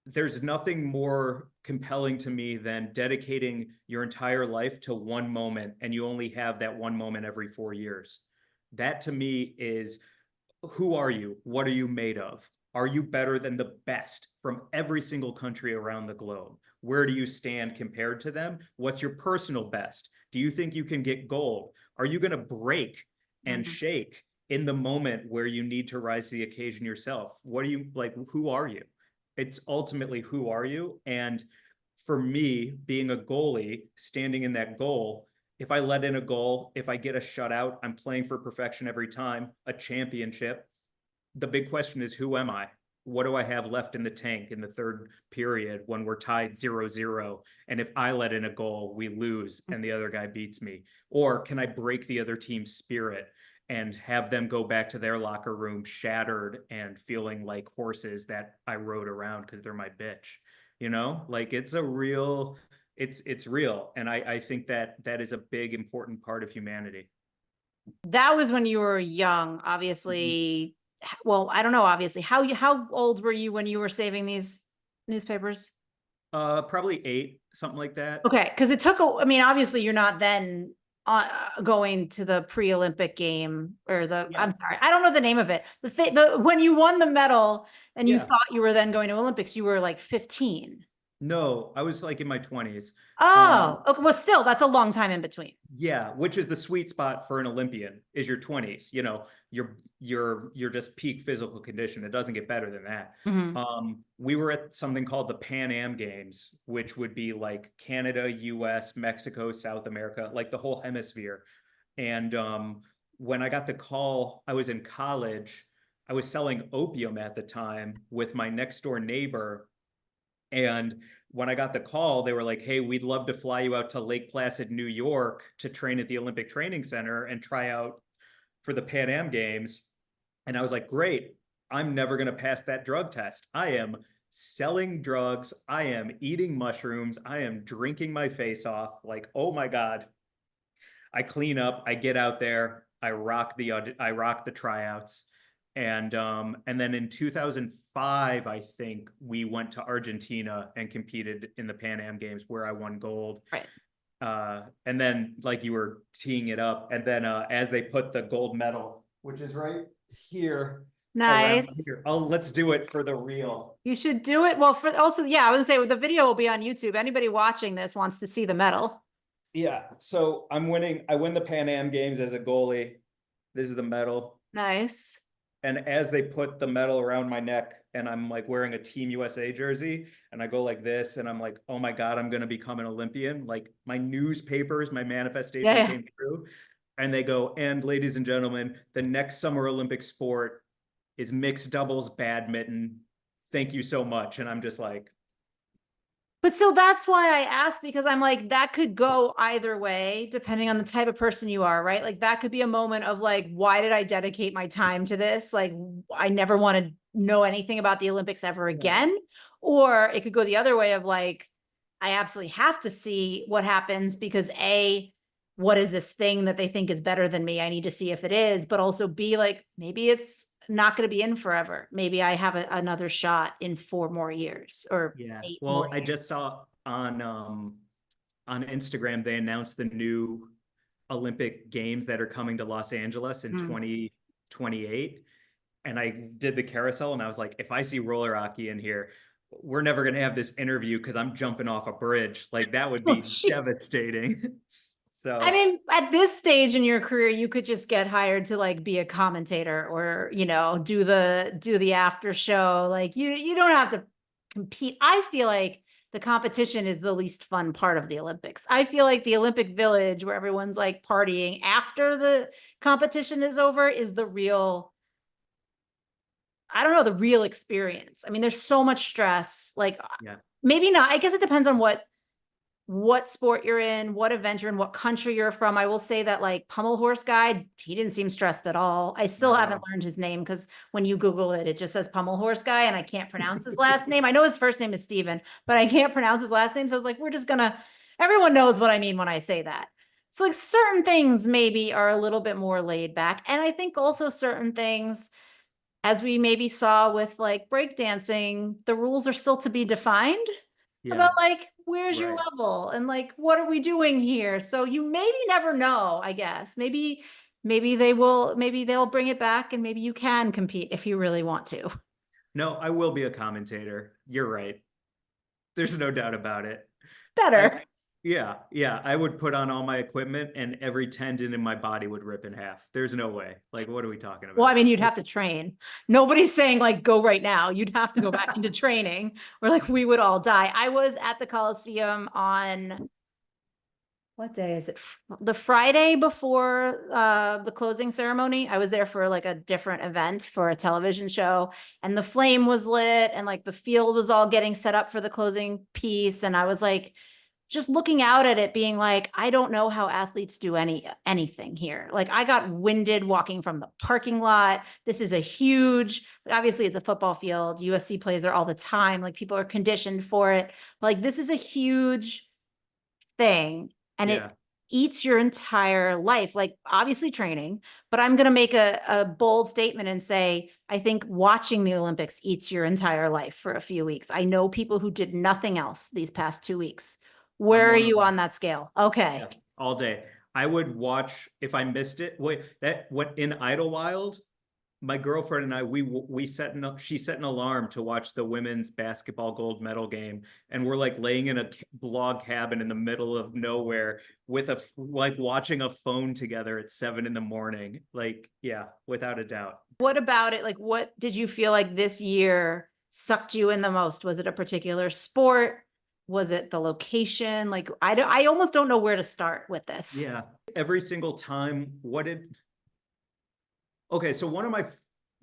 B: there's nothing more compelling to me than dedicating your entire life to one moment and you only have that one moment every 4 years. That to me is, who are you? What are you made of? Are you better than the best from every single country around the globe? Where do you stand compared to them? What's your personal best? Do you think you can get gold? Are you going to break and
A: Mhm.
B: shake in the moment where you need to rise to the occasion yourself? What are you like? Who are you? It's ultimately who are you? And for me, being a goalie, standing in that goal, if I let in a goal, if I get a shutout, I'm playing for perfection every time, a championship. The big question is, who am I? What do I have left in the tank in the third period when we're tied 0-0? And if I let in a goal, we lose and the other guy beats me. Or can I break the other team's spirit and have them go back to their locker room shattered and feeling like horses that I rode around because they're my bitch? You know, like it's a real, it's real. And I think that that is a big important part of humanity.
A: That was when you were young, obviously. Well, I don't know, obviously. How old were you when you were saving these newspapers?
B: Probably 8, something like that.
A: Okay, because it took I mean, obviously you're not then going to the pre-Olympic game or
B: Yeah.
A: I'm sorry, I don't know the name of it. The when you won the medal and you
B: Yeah.
A: thought you were then going to Olympics, you were like 15.
B: No, I was like in my 20s.
A: Oh, okay. Well, still, that's a long time in between.
B: Yeah, which is the sweet spot for an Olympian is your 20s. You know, you're just peak physical condition. It doesn't get better than that.
A: Mhm.
B: We were at something called the Pan Am Games, which would be like Canada, US, Mexico, South America, like the whole hemisphere. And when I got the call, I was in college. I was selling opium at the time with my next door neighbor. And when I got the call, they were like, hey, we'd love to fly you out to Lake Placid, New York to train at the Olympic Training Center and try out for the Pan Am Games. And I was like, great. I'm never going to pass that drug test. I am selling drugs. I am eating mushrooms. I am drinking my face off. Like, oh my God. I clean up, I get out there, I rock the tryouts. And then in 2005, I think we went to Argentina and competed in the Pan Am Games where I won gold.
A: Right.
B: And then like you were teeing it up, and then as they put the gold medal, which is right here around
A: Nice.
B: here. Oh, let's do it for the real.
A: You should do it. Well, for also, yeah, I was gonna say the video will be on YouTube. Anybody watching this wants to see the medal.
B: Yeah. So I'm winning. I win the Pan Am Games as a goalie. This is the medal.
A: Nice.
B: And as they put the medal around my neck and I'm like wearing a Team USA jersey and I go like this and I'm like, oh my God, I'm going to become an Olympian. Like my newspapers, my
A: Yeah,
B: manifestation
A: yeah.
B: came true. And they go, and ladies and gentlemen, the next summer Olympic sport is mixed doubles badminton. Thank you so much. And I'm just like,
A: But so that's why I asked because I'm like, that could go either way, depending on the type of person you are, right? Like, that could be a moment of like, why did I dedicate my time to this? Like, I never want to know anything about the Olympics ever
B: yeah,
A: again. Or it could go the other way of like, I absolutely have to see what happens because A, what is this thing that they think is better than me? I need to see if it is, but also B, like, maybe it's not going to be in forever. Maybe I have another shot in 4 more years or
B: yeah.
A: 8 more
B: Well, I
A: years.
B: just saw on Instagram, they announced the new Olympic Games that are coming to Los Angeles in
A: Mm.
B: 2028. And I did the carousel and I was like, if I see roller hockey in here, we're never going to have this interview because I'm jumping off a bridge. Like that would
A: Oh,
B: be
A: jeez.
B: devastating.
A: I
B: So,
A: mean, at this stage in your career, you could just get hired to like be a commentator or, do the after show. Like you don't have to compete. I feel like the competition is the least fun part of the Olympics. I feel like the Olympic Village where everyone's like partying after the competition is over is the real, I don't know, the real experience. I mean, there's so much stress. Like
B: yeah.
A: maybe not. I guess it depends on what sport you're in, what event you're in, what country you're from. I will say that like Pummel Horse guy, he didn't seem stressed at all. I still haven't
B: No.
A: learned his name because when you Google it, it just says Pummel Horse guy and I can't pronounce his last name. I know his first name is Steven, but I can't pronounce his last name. So I was like, everyone knows what I mean when I say that. So like certain things maybe are a little bit more laid back. And I think also certain things, as we maybe saw with like breakdancing, the rules are still to be defined about
B: Yeah.
A: like where's your
B: Right.
A: level and like what are we doing here, so you maybe never know. I guess maybe they'll bring it back and maybe you can compete if you really want to.
B: No, I will be a commentator. You're right. There's no doubt about it.
A: It's
B: I
A: better.
B: Yeah, yeah. I would put on all my equipment and every tendon in my body would rip in half. There's no way. Like, what are we talking
A: Well, I
B: about?
A: mean, you'd have to train. Nobody's saying like go right now. You'd have to go back into training or like we would all die. I was at the Coliseum on what day is it? The Friday before the closing ceremony. I was there for like a different event for a television show, and the flame was lit and like the field was all getting set up for the closing piece. And I was like, just looking out at it being like, I don't know how athletes do anything here. Like I got winded walking from the parking lot. This is a huge, obviously it's a football field. USC plays there all the time. Like people are conditioned for it. But like this is a huge thing and it
B: Yeah.
A: eats your entire life. Like obviously training, but I'm going to make a bold statement and say, I think watching the Olympics eats your entire life for a few weeks. I know people who did nothing else these past 2 weeks.
B: I'm
A: Where are
B: one of
A: you
B: them.
A: on that scale? Okay.
B: Yeah. All day. I would watch if I missed it. Wait, that what in Idlewild, my girlfriend and I, we set she set an alarm to watch the women's basketball gold medal game, and we're like laying in a log cabin in the middle of nowhere with like watching a phone together at 7 in the morning. Like, yeah, without a doubt.
A: What about it? Like, what did you feel like this year sucked you in the most? Was it a particular sport? Was it the location? Like, I almost don't know where to start with this.
B: Yeah, every single time. Okay, so one of my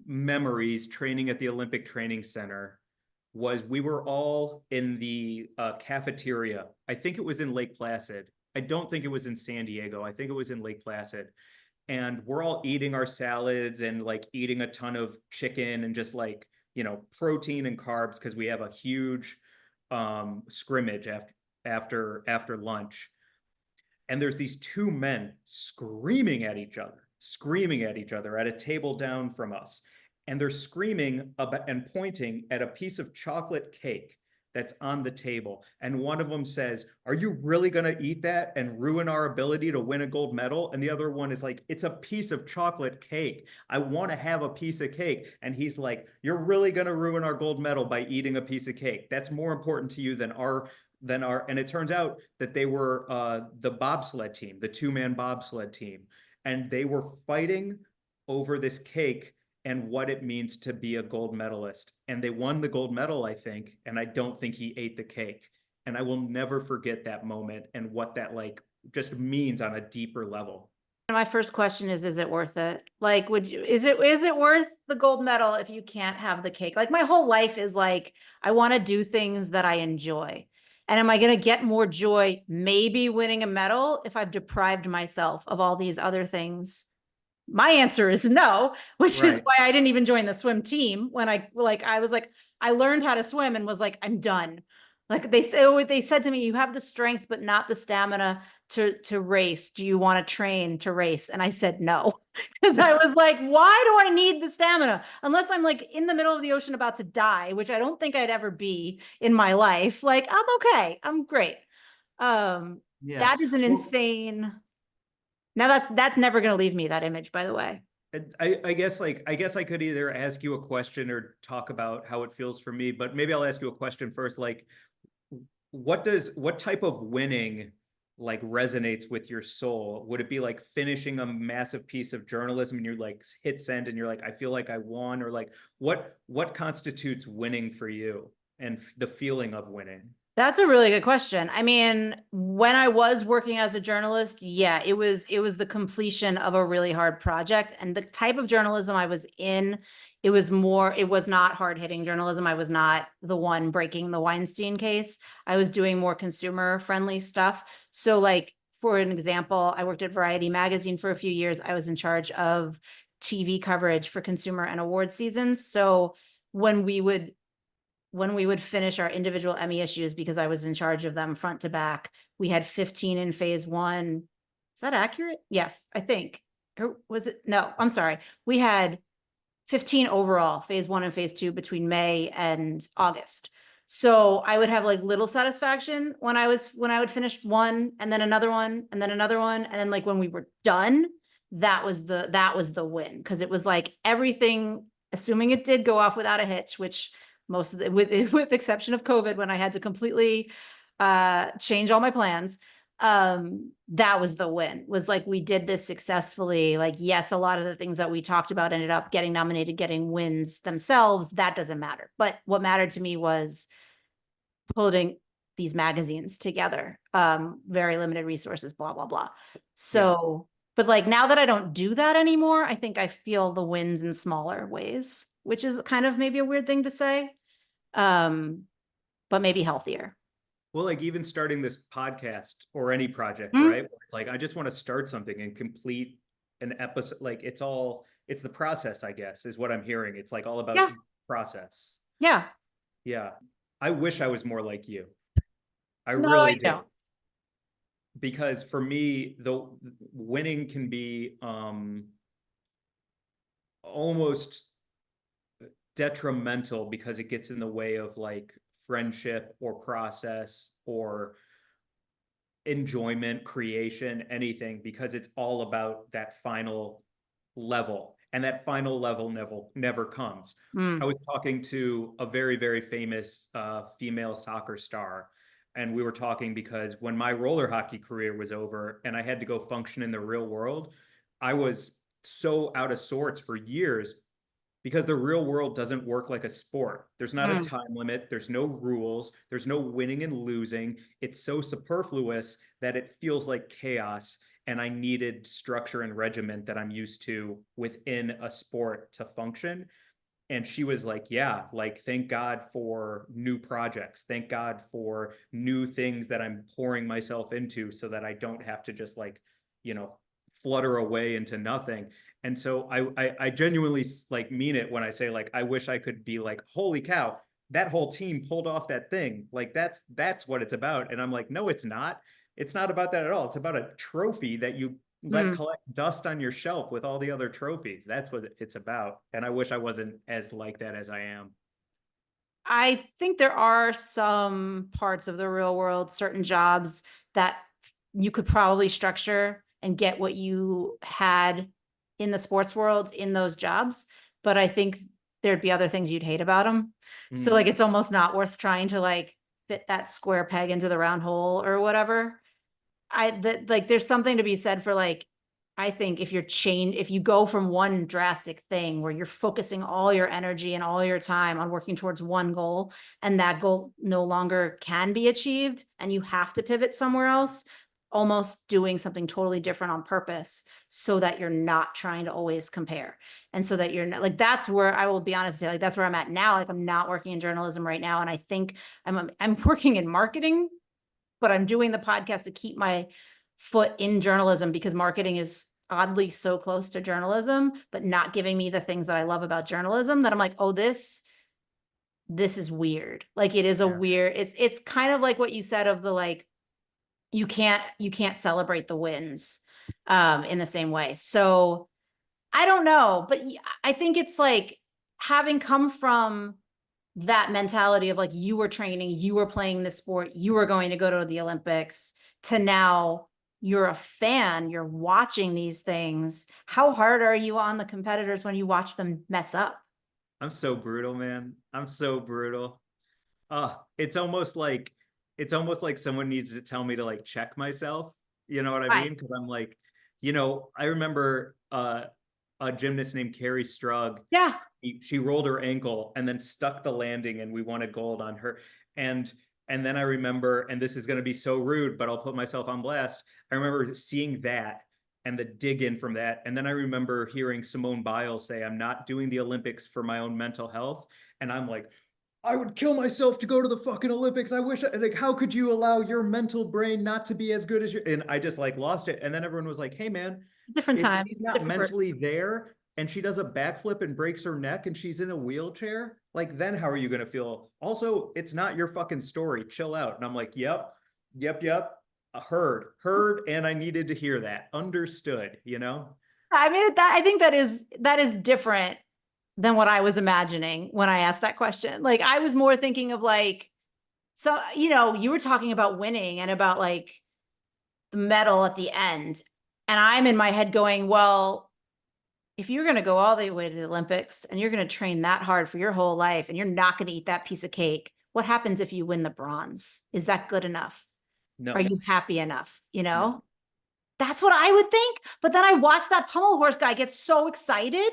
B: memories training at the Olympic Training Center was we were all in the cafeteria. I think it was in Lake Placid. I don't think it was in San Diego. I think it was in Lake Placid. And we're all eating our salads and like eating a ton of chicken and just like, protein and carbs because we have a huge scrimmage after lunch. And there's these two men screaming at each other at a table down from us. And they're screaming about and pointing at a piece of chocolate cake that's on the table. And one of them says, "Are you really going to eat that and ruin our ability to win a gold medal?" And the other one is like, "It's a piece of chocolate cake. I want to have a piece of cake." And he's like, "You're really going to ruin our gold medal by eating a piece of cake. That's more important to you than our and it turns out that they were the bobsled team, the two-man bobsled team, and they were fighting over this cake and what it means to be a gold medalist. And they won the gold medal, I think, and I don't think he ate the cake. And I will never forget that moment and what that like just means on a deeper level.
A: My first question is it worth it? Like, is it worth the gold medal if you can't have the cake? Like my whole life is like, I want to do things that I enjoy. And am I going to get more joy maybe winning a medal if I've deprived myself of all these other things? My answer is no, which is
B: Right.
A: why I didn't even join the swim team when I was like, I learned how to swim and was like, I'm done. Like they said to me, you have the strength, but not the stamina to race. Do you want to train to race? And I said no, because I was like, why do I need the stamina? Unless I'm like in the middle of the ocean about to die, which I don't think I'd ever be in my life. Like, I'm okay. I'm great.
B: Yeah.
A: That is an
B: Well,
A: insane. Now that's never going to leave me, that image, by the way.
B: I guess I guess I could either ask you a question or talk about how it feels for me, but maybe I'll ask you a question first. Like, what type of winning like resonates with your soul? Would it be like finishing a massive piece of journalism and you're like hit send and you're like, I feel like I won? Or like what constitutes winning for you and the feeling of winning?
A: That's a really good question. I mean, when I was working as a journalist, yeah, it was the completion of a really hard project and the type of journalism I was in, it was not hard-hitting journalism. I was not the one breaking the Weinstein case. I was doing more consumer-friendly stuff. So like, for an example, I worked at Variety magazine for a few years. I was in charge of TV coverage for consumer and award seasons. So when we would finish our individual Emmy issues, because I was in charge of them front to back, we had 15 in phase one. Is that accurate? Yeah, I think. Or was it? No, I'm sorry. We had 15 overall, phase one and phase two, between May and August. So I would have like little satisfaction when I would finish one and then another one and then another one. And then like when we were done, that was the win. Cause it was like everything assuming it did go off without a hitch, which most of the, with exception of COVID, when I had to completely change all my plans, that was the win. Was like, we did this successfully. Like, yes, a lot of the things that we talked about ended up getting nominated, getting wins themselves. That doesn't matter. But what mattered to me was putting these magazines together. Very limited resources, blah, blah, blah. So, but like, now that I don't do that anymore, I think I feel the wins in smaller ways, which is kind of maybe a weird thing to say. But maybe healthier.
B: Well, like even starting this podcast or any project,
A: Mm,
B: right? It's like I just want to start something and complete an episode. Like it's the process, I guess, is what I'm hearing. It's like all about
A: yeah.
B: process.
A: Yeah.
B: Yeah. I wish I was more like you. I
A: No,
B: really
A: I
B: do.
A: don't.
B: Because for me, the winning can be almost detrimental because it gets in the way of like friendship or process or enjoyment, creation, anything, because it's all about that final level. And that final level never comes. I
A: Mm,
B: was talking to a very, very famous female soccer star. And we were talking because when my roller hockey career was over and I had to go function in the real world, I was so out of sorts for years because the real world doesn't work like a sport. There's not a
A: mm,
B: time limit, there's no rules, there's no winning and losing. It's so superfluous that it feels like chaos. And I needed structure and regiment that I'm used to within a sport to function. And she was like, yeah, like, thank God for new projects. Thank God for new things that I'm pouring myself into so that I don't have to just like, you know, flutter away into nothing. And so I genuinely like mean it when I say like, I wish I could be like, holy cow, that whole team pulled off that thing. Like that's what it's about. And I'm like, no, it's not. It's not about that at all. It's about a trophy that you let
A: mm.
B: collect dust on your shelf with all the other trophies. That's what it's about. And I wish I wasn't as like that as I am.
A: I think there are some parts of the real world, certain jobs that you could probably structure and get what you had in the sports world in those jobs. But I think there'd be other things you'd hate about them. So like,
B: Mm.
A: it's almost not worth trying to like fit that square peg into the round hole or whatever. That like, there's something to be said for like, I think if you go from one drastic thing where you're focusing all your energy and all your time on working towards one goal, and that goal no longer can be achieved and you have to pivot somewhere else, almost doing something totally different on purpose so that you're not trying to always compare. And so that you're not like, that's where I will be honest, like that's where I'm at now. Like, I'm not working in journalism right now. And I think I'm working in marketing, but I'm doing the podcast to keep my foot in journalism because marketing is oddly so close to journalism, but not giving me the things that I love about journalism, that I'm like, oh, this is weird. Like, it is a
B: Yeah.
A: weird, it's kind of like what you said of the like, you can't celebrate the wins in the same way. So I don't know, but I think it's like, having come from that mentality of like, you were training, you were playing the sport, you were going to go to the Olympics, to now you're a fan, you're watching these things. How hard are you on the competitors when you watch them mess up?
B: I'm so brutal, man. I'm so brutal. It's almost like someone needs to tell me to like check myself. You know what I
A: Right.
B: mean? Because I'm like, I remember a gymnast named Carrie Strug.
A: Yeah.
B: She rolled her ankle and then stuck the landing, and we won a gold on her. And and then I remember, and this is going to be so rude, but I'll put myself on blast. I remember seeing that and the dig in from that. And then I remember hearing Simone Biles say, I'm not doing the Olympics for my own mental health. And I'm like, I would kill myself to go to the fucking Olympics. Like, how could you allow your mental brain not to be as good as your, and I just like lost it. And then everyone was like, hey man,
A: It's a different
B: if
A: time,
B: she's not
A: different person.
B: mentally there and she does a backflip and breaks her neck and she's in a wheelchair, like, then how are you going to feel? Also, it's not your fucking story. Chill out. And I'm like, yep, yep, yep. Heard, and I needed to hear that. Understood, you know?
A: I mean, I think that is different than what I was imagining when I asked that question. Like, I was more thinking of like, so, you were talking about winning and about like the medal at the end. And I'm in my head going, well, if you're going to go all the way to the Olympics and you're going to train that hard for your whole life and you're not going to eat that piece of cake, what happens if you win the bronze? Is that good enough? Are
B: No,
A: you happy enough? You
B: no.
A: know, that's what I would think. But then I watched that pommel horse guy get so excited.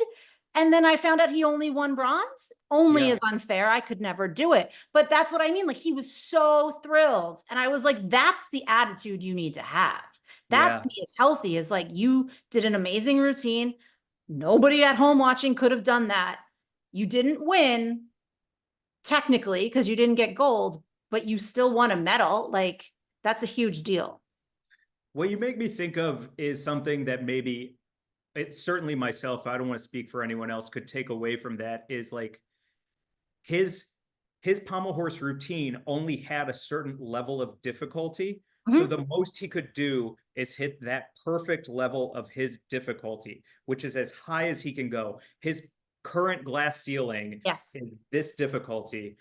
A: And then I found out he only won bronze. Only
B: Yeah,
A: is unfair. I could never do it. But that's what I mean. Like he was so thrilled. And I was like, that's the attitude you need to have. That
B: yeah.
A: to me is healthy, is like you did an amazing routine. Nobody at home watching could have done that. You didn't win technically because you didn't get gold, but you still won a medal. Like that's a huge deal.
B: What you make me think of is something that maybe it's certainly myself, I don't want to speak for anyone else, could take away from that is like his his pommel horse routine only had a certain level of difficulty. So
A: Mhm.
B: the most he could do is hit that perfect level of his difficulty, which is as high as he can go. His current glass ceiling
A: Yes.
B: is this difficulty.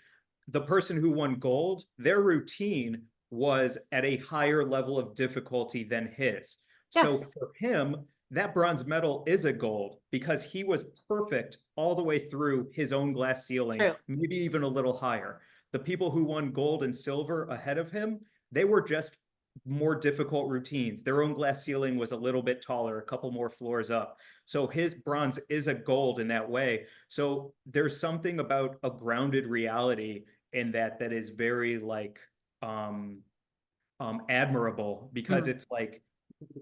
B: The person who won gold, their routine was at a higher level of difficulty than his. So
A: Yes.
B: for him, that bronze medal is a gold because he was perfect all the way through his own glass ceiling,
A: True.
B: maybe even a little higher. The people who won gold and silver ahead of him, they were just more difficult routines. Their own glass ceiling was a little bit taller, a couple more floors up. So his bronze is a gold in that way. So there's something about a grounded reality in that that is very like um admirable because
A: Mm.
B: it's like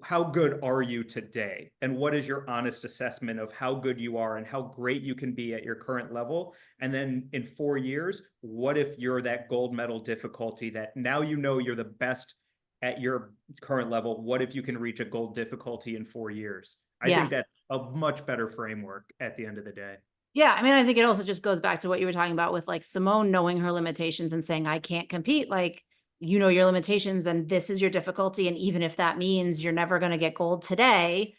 B: how good are you today and what is your honest assessment of how good you are and how great you can be at your current level, and then in 4 years what if you're that gold medal difficulty that now you know you're the best at your current level, what if you can reach a gold difficulty in 4 years? I
A: Yeah.
B: think that's a much better framework at the end of the day.
A: Yeah. I mean, I think it also just goes back to what you were talking about with like Simone knowing her limitations and saying, I can't compete. Like, you know, your limitations and this is your difficulty. And even if that means you're never going to get gold today,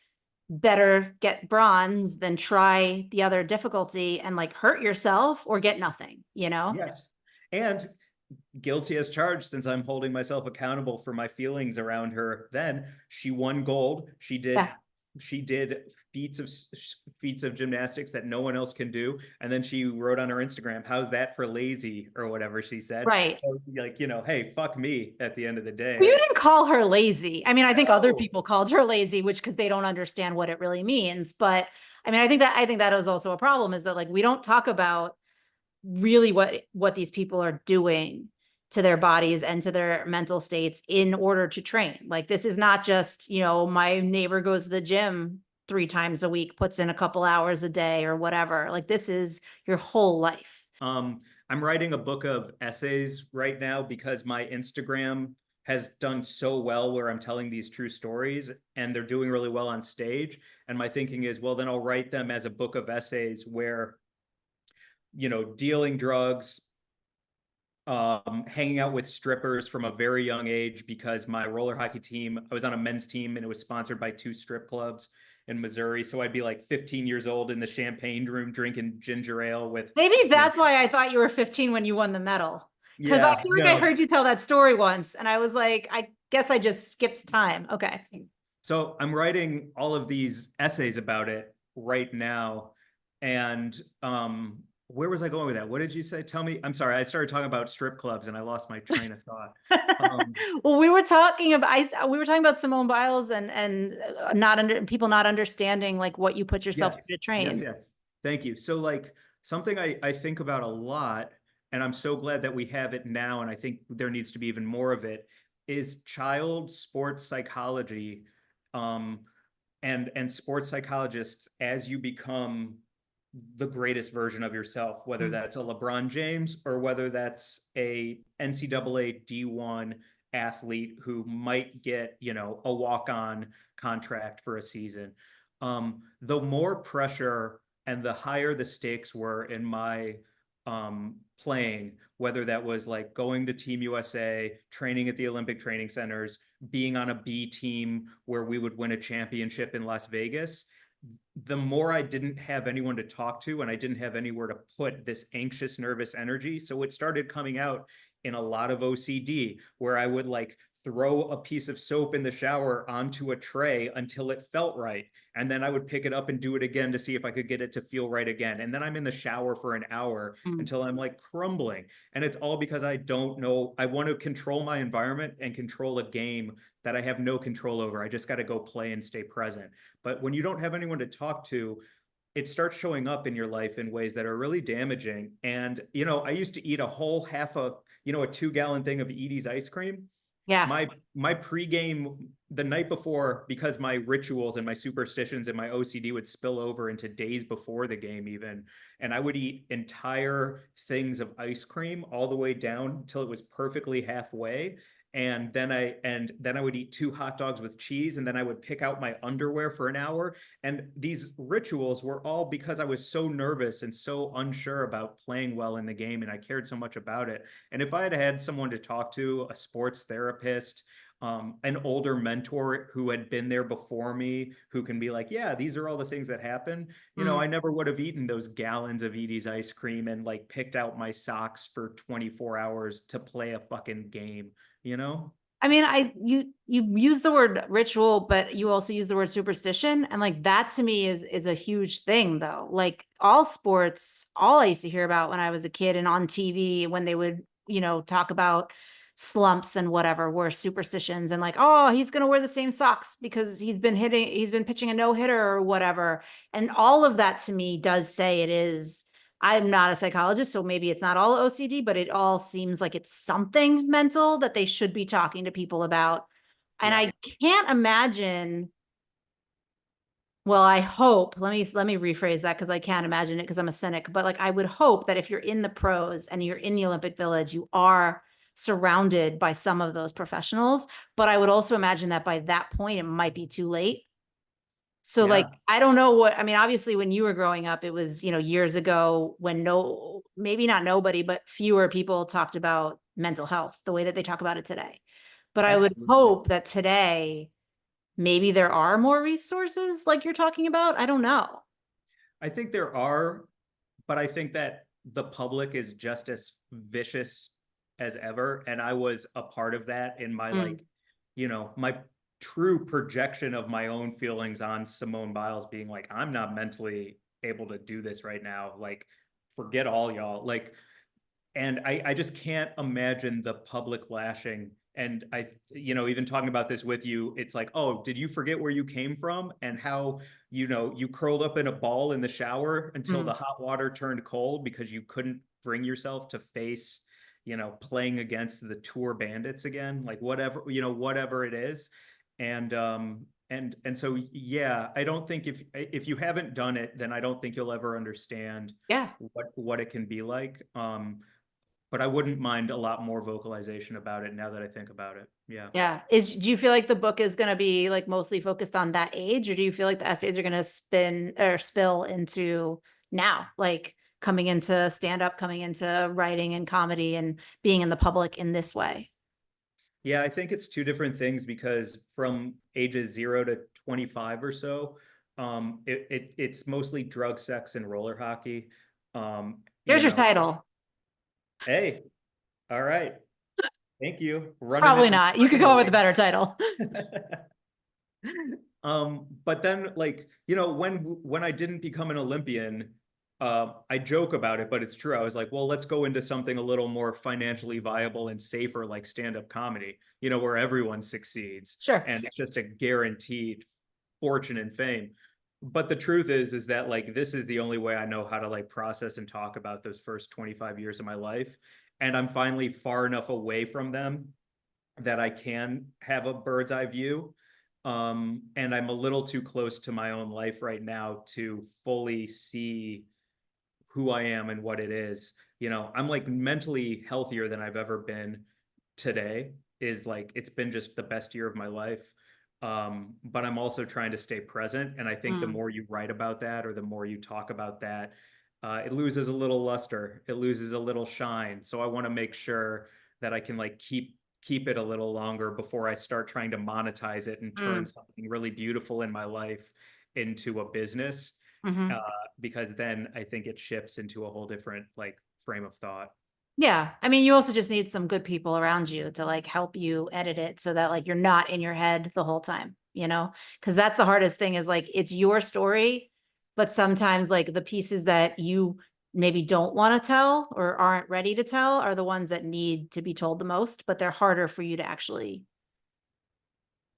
A: better get bronze than try the other difficulty and like hurt yourself or get nothing, you know?
B: Yes, and guilty as charged, since I'm holding myself accountable for my feelings around her. Then she won gold.
A: Yeah.
B: She did feats of gymnastics that no one else can do. And then she wrote on her Instagram, "How's that for lazy?" or whatever she said.
A: Right.
B: So like, hey, fuck me at the end of the
A: Well, you
B: day.
A: didn't call her lazy. I mean, I think other
B: No.
A: people called her lazy, which because they don't understand what it really means. But I mean, I think that is also a problem is that like we don't talk about really what these people are doing to their bodies and to their mental states in order to train. Like this is not just, my neighbor goes to the gym 3 times a week, puts in a couple hours a day or whatever. Like this is your whole life.
B: Um, I'm writing a book of essays right now because my Instagram has done so well where I'm telling these true stories and they're doing really well on stage. And my thinking is, well, then I'll write them as a book of essays where, dealing drugs, hanging out with strippers from a very young age because my roller hockey team, I was on a men's team and it was sponsored by 2 strip clubs in Missouri. So I'd be like 15 years old in the champagne room drinking ginger ale with,
A: Maybe
B: you know,
A: that's why I thought you were 15 when you won the medal. Because I
B: yeah,
A: feel like I
B: no.
A: heard you tell that story once, and I was like, I guess I just skipped time. Okay.
B: So I'm writing all of these essays about it right now. And where was I going with that? What did you say? Tell me. I'm sorry. I started talking about strip clubs and I lost my train of thought. Um,
A: Well, we were talking about Simone Biles and not under people not understanding like what you put yourself
B: yes,
A: through to
B: yes,
A: train.
B: yes. Thank you. So like something I think about a lot, and I'm so glad that we have it now, and I think there needs to be even more of it, is child sports psychology. Um, and sports psychologists as you become the greatest version of yourself, whether
A: Mm.
B: that's a LeBron James or whether that's a NCAA D1 athlete who might get, a walk-on contract for a season. The more pressure and the higher the stakes were in my playing, whether that was like going to Team USA, training at the Olympic training centers, being on a B team where we would win a championship in Las Vegas, the more I didn't have anyone to talk to and I didn't have anywhere to put this anxious, nervous energy. So it started coming out in a lot of OCD where I would like throw a piece of soap in the shower onto a tray until it felt right. And then I would pick it up and do it again to see if I could get it to feel right again. And then I'm in the shower for an hour
A: Mm.
B: until I'm like crumbling. And it's all because I don't know. I want to control my environment and control a game that I have no control over. I just got to go play and stay present. But when you don't have anyone to talk to, it starts showing up in your life in ways that are really damaging. And, I used to eat a whole half a 2-gallon thing of Edie's ice cream.
A: Yeah.
B: My pregame the night before, because my rituals and my superstitions and my OCD would spill over into days before the game even, and I would eat entire things of ice cream all the way down until it was perfectly halfway. And then I would eat 2 hot dogs with cheese, and then I would pick out my underwear for an hour. And these rituals were all because I was so nervous and so unsure about playing well in the game, and I cared so much about it. And if I had had someone to talk to, a sports therapist, an older mentor who had been there before me, who can be like, yeah, these are all the things that happen.
A: Mm.
B: I never would have eaten those gallons of Edie's ice cream and like picked out my socks for 24 hours to play a fucking game, you know?
A: I mean, you use the word ritual, but you also use the word superstition, and like that to me is a huge thing, though. Like all sports, all I used to hear about when I was a kid and on TV when they would, talk about slumps and whatever were superstitions, and like, oh, he's gonna wear the same socks because he's been pitching a no-hitter or whatever. And all of that to me does say it is. I'm not a psychologist, so maybe it's not all OCD, but it all seems like it's something mental that they should be talking to people about. And
B: Yeah.
A: I can't imagine, well, I hope, let me rephrase that because I can't imagine it because I'm a cynic, but like I would hope that if you're in the pros and you're in the Olympic Village, you are surrounded by some of those professionals. But I would also imagine that by that point, it might be too late. So like,
B: Yeah.
A: I don't know I mean, obviously when you were growing up, it was, years ago when maybe not nobody, but fewer people talked about mental health the way that they talk about it today. But I would
B: Absolutely.
A: hope that today, maybe there are more resources like you're talking about. I don't know.
B: I think there are, but I think that the public is just as vicious as ever. And I was a part of that in my
A: Mm.
B: my true projection of my own feelings on Simone Biles being like, I'm not mentally able to do this right now. Like, forget all y'all. Like, and I just can't imagine the public lashing. And even talking about this with you, it's like, oh, did you forget where you came from and how, you curled up in a ball in the shower until the
A: Mm.
B: hot water turned cold because you couldn't bring yourself to face, playing against the Tour Bandits again, like whatever it is. And so, yeah, I don't think if you haven't done it, then I don't think you'll ever understand
A: Yeah.
B: what it can be like. But I wouldn't mind a lot more vocalization about it now that I think about it. Yeah.
A: Yeah. Do you feel like the book is going to be like mostly focused on that age, or do you feel like the essays are going to spin or spill into now, like coming into stand up, coming into writing and comedy and being in the public in this way?
B: Yeah, I think it's two different things because from ages 0 to 25 or so, it's mostly drug, sex, and roller hockey. Um, you
A: There's your
B: know,
A: title.
B: hey, all right. Thank you. Running
A: Probably
B: it,
A: not. You could
B: running
A: come
B: the
A: up with a
B: league.
A: better title.
B: But then like, when I didn't become an Olympian, I joke about it, but it's true. I was like, well, let's go into something a little more financially viable and safer, like stand-up comedy, where everyone succeeds
A: Sure.
B: and it's just a guaranteed fortune and fame. But the truth is that like this is the only way I know how to like process and talk about those first 25 years of my life. And I'm finally far enough away from them that I can have a bird's eye view. And I'm a little too close to my own life right now to fully see who I am and what it is. I'm like mentally healthier than I've ever been today. Is like it's been just the best year of my life. But I'm also trying to stay present. And I think the
A: Mm.
B: more you write about that or the more you talk about that, it loses a little luster, it loses a little shine. So I want to make sure that I can like keep it a little longer before I start trying to monetize it and turn
A: Mm.
B: something really beautiful in my life into a business.
A: Hmm.
B: Uh, because then I think it shifts into a whole different like frame of thought.
A: Yeah. I mean, you also just need some good people around you to like help you edit it so that like you're not in your head the whole time, you know? Because that's the hardest thing is like it's your story, but sometimes like the pieces that you maybe don't want to tell or aren't ready to tell are the ones that need to be told the most, but they're harder for you to actually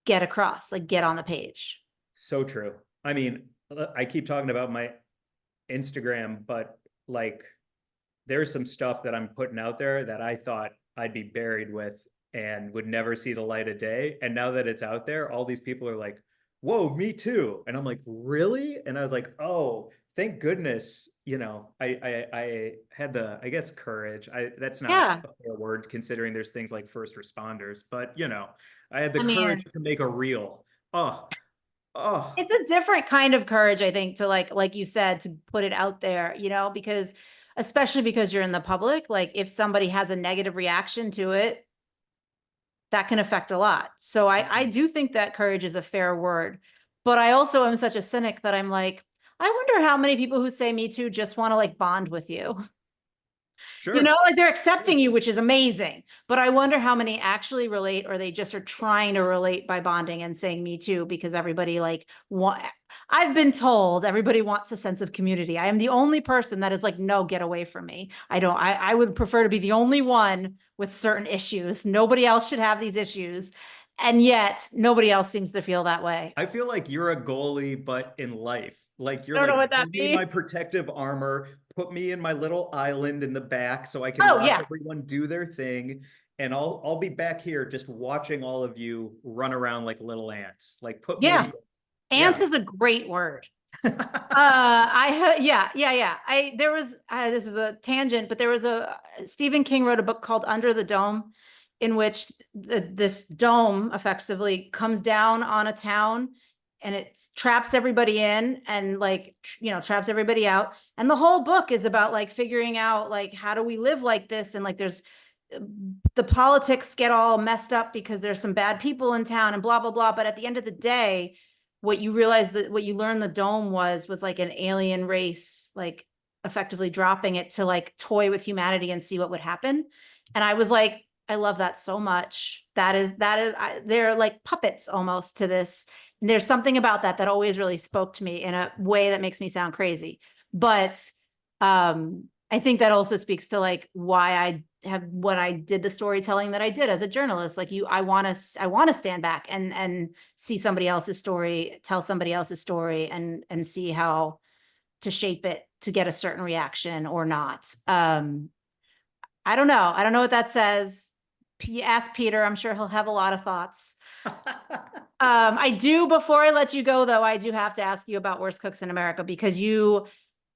A: get across, like get on the page.
B: So true. I mean, I keep talking about my Instagram, but like there's some stuff that I'm putting out there that I thought I'd be buried with and would never see the light of day. And now that it's out there, all these people are like, whoa, me too. And I'm like, really? And I was like, oh, thank goodness, I had the, I guess, courage. That's not
A: Yeah.
B: a fair word considering there's things like first responders, but I had the
A: I
B: courage
A: mean,
B: to make a reel. Oh, oh,
A: it's a different kind of courage, I think, to like you said, to put it out there, because especially because you're in the public, like if somebody has a negative reaction to it, that can affect a lot. So I do think that courage is a fair word. But I also am such a cynic that I'm like, I wonder how many people who say me too just want to like bond with you.
B: sure.
A: Like they're accepting you, which is amazing. But I wonder how many actually relate or they just are trying to relate by bonding and saying me too, because everybody like I've been told everybody wants a sense of community. I am the only person that is like, no, get away from me. I don't, I would prefer to be the only one with certain issues. Nobody else should have these issues. And yet nobody else seems to feel that way.
B: I feel like you're a goalie, but in life. Like you're
A: I don't know what
B: like,
A: that
B: give me my
A: means.
B: protective armor, put me in my little island in the back so I can
A: Oh
B: watch
A: yeah.
B: everyone do their thing. And I'll be back here just watching all of you run around like little ants. Like put me in,
A: Yeah. Ants
B: yeah.
A: is a great word. Yeah. I there was this is a tangent, but there was a Stephen King wrote a book called Under the Dome, in which this dome effectively comes down on a town and it traps everybody in and like traps everybody out. And the whole book is about like figuring out like how do we live like this and like there's the politics get all messed up because there's some bad people in town and blah blah blah. But at the end of the day, what you realize that what you learned the dome was like an alien race like effectively dropping it to like toy with humanity and see what would happen. And I was like, I love that so much. They're like puppets almost to this. And there's something about that that always really spoke to me in a way that makes me sound crazy. But I think that also speaks to like why I have when I did the storytelling that I did as a journalist. Like I want to stand back and see somebody else's story, tell somebody else's story, and see how to shape it to get a certain reaction or not. I don't know. I don't know what that says. Ask Peter. I'm sure he'll have a lot of thoughts. I do, before I let you go, though, I do have to ask you about Worst Cooks in America because you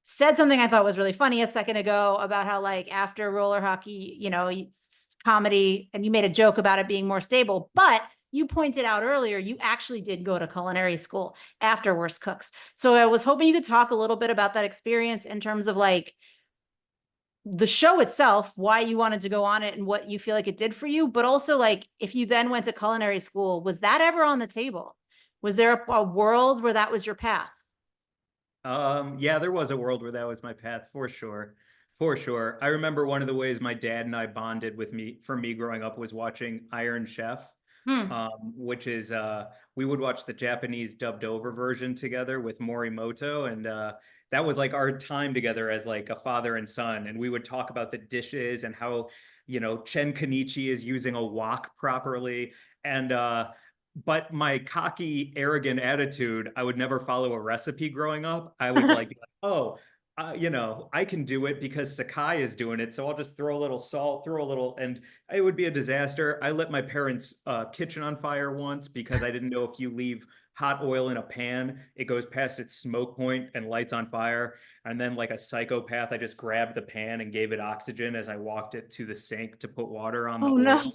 A: said something I thought was really funny a second ago about how, like, after roller hockey, it's comedy, and you made a joke about it being more stable. But you pointed out earlier, you actually did go to culinary school after Worst Cooks. So I was hoping you could talk a little bit about that experience in terms of like the show itself, why you wanted to go on it and what you feel like it did for you, but also like if you then went to culinary school, was that ever on the table? Was there a world where that was your path?
B: Yeah, there was a world where that was my path for sure. For sure. I remember one of the ways my dad and I bonded with me from me growing up was watching Iron Chef,
A: Hmm.
B: which is we would watch the Japanese dubbed over version together with Morimoto, and that was like our time together as like a father and son, and we would talk about the dishes and how Chen Kenichi is using a wok properly, and but my cocky, arrogant attitude, I would never follow a recipe growing up. I would like, oh, I can do it because Sakai is doing it. So I'll just throw a little salt, throw a little, and it would be a disaster. I lit my parents' kitchen on fire once because I didn't know if you leave hot oil in a pan, it goes past its smoke point and lights on fire. And then, like a psychopath, I just grabbed the pan and gave it oxygen as I walked it to the sink to put water on the
A: Oh no.
B: oil.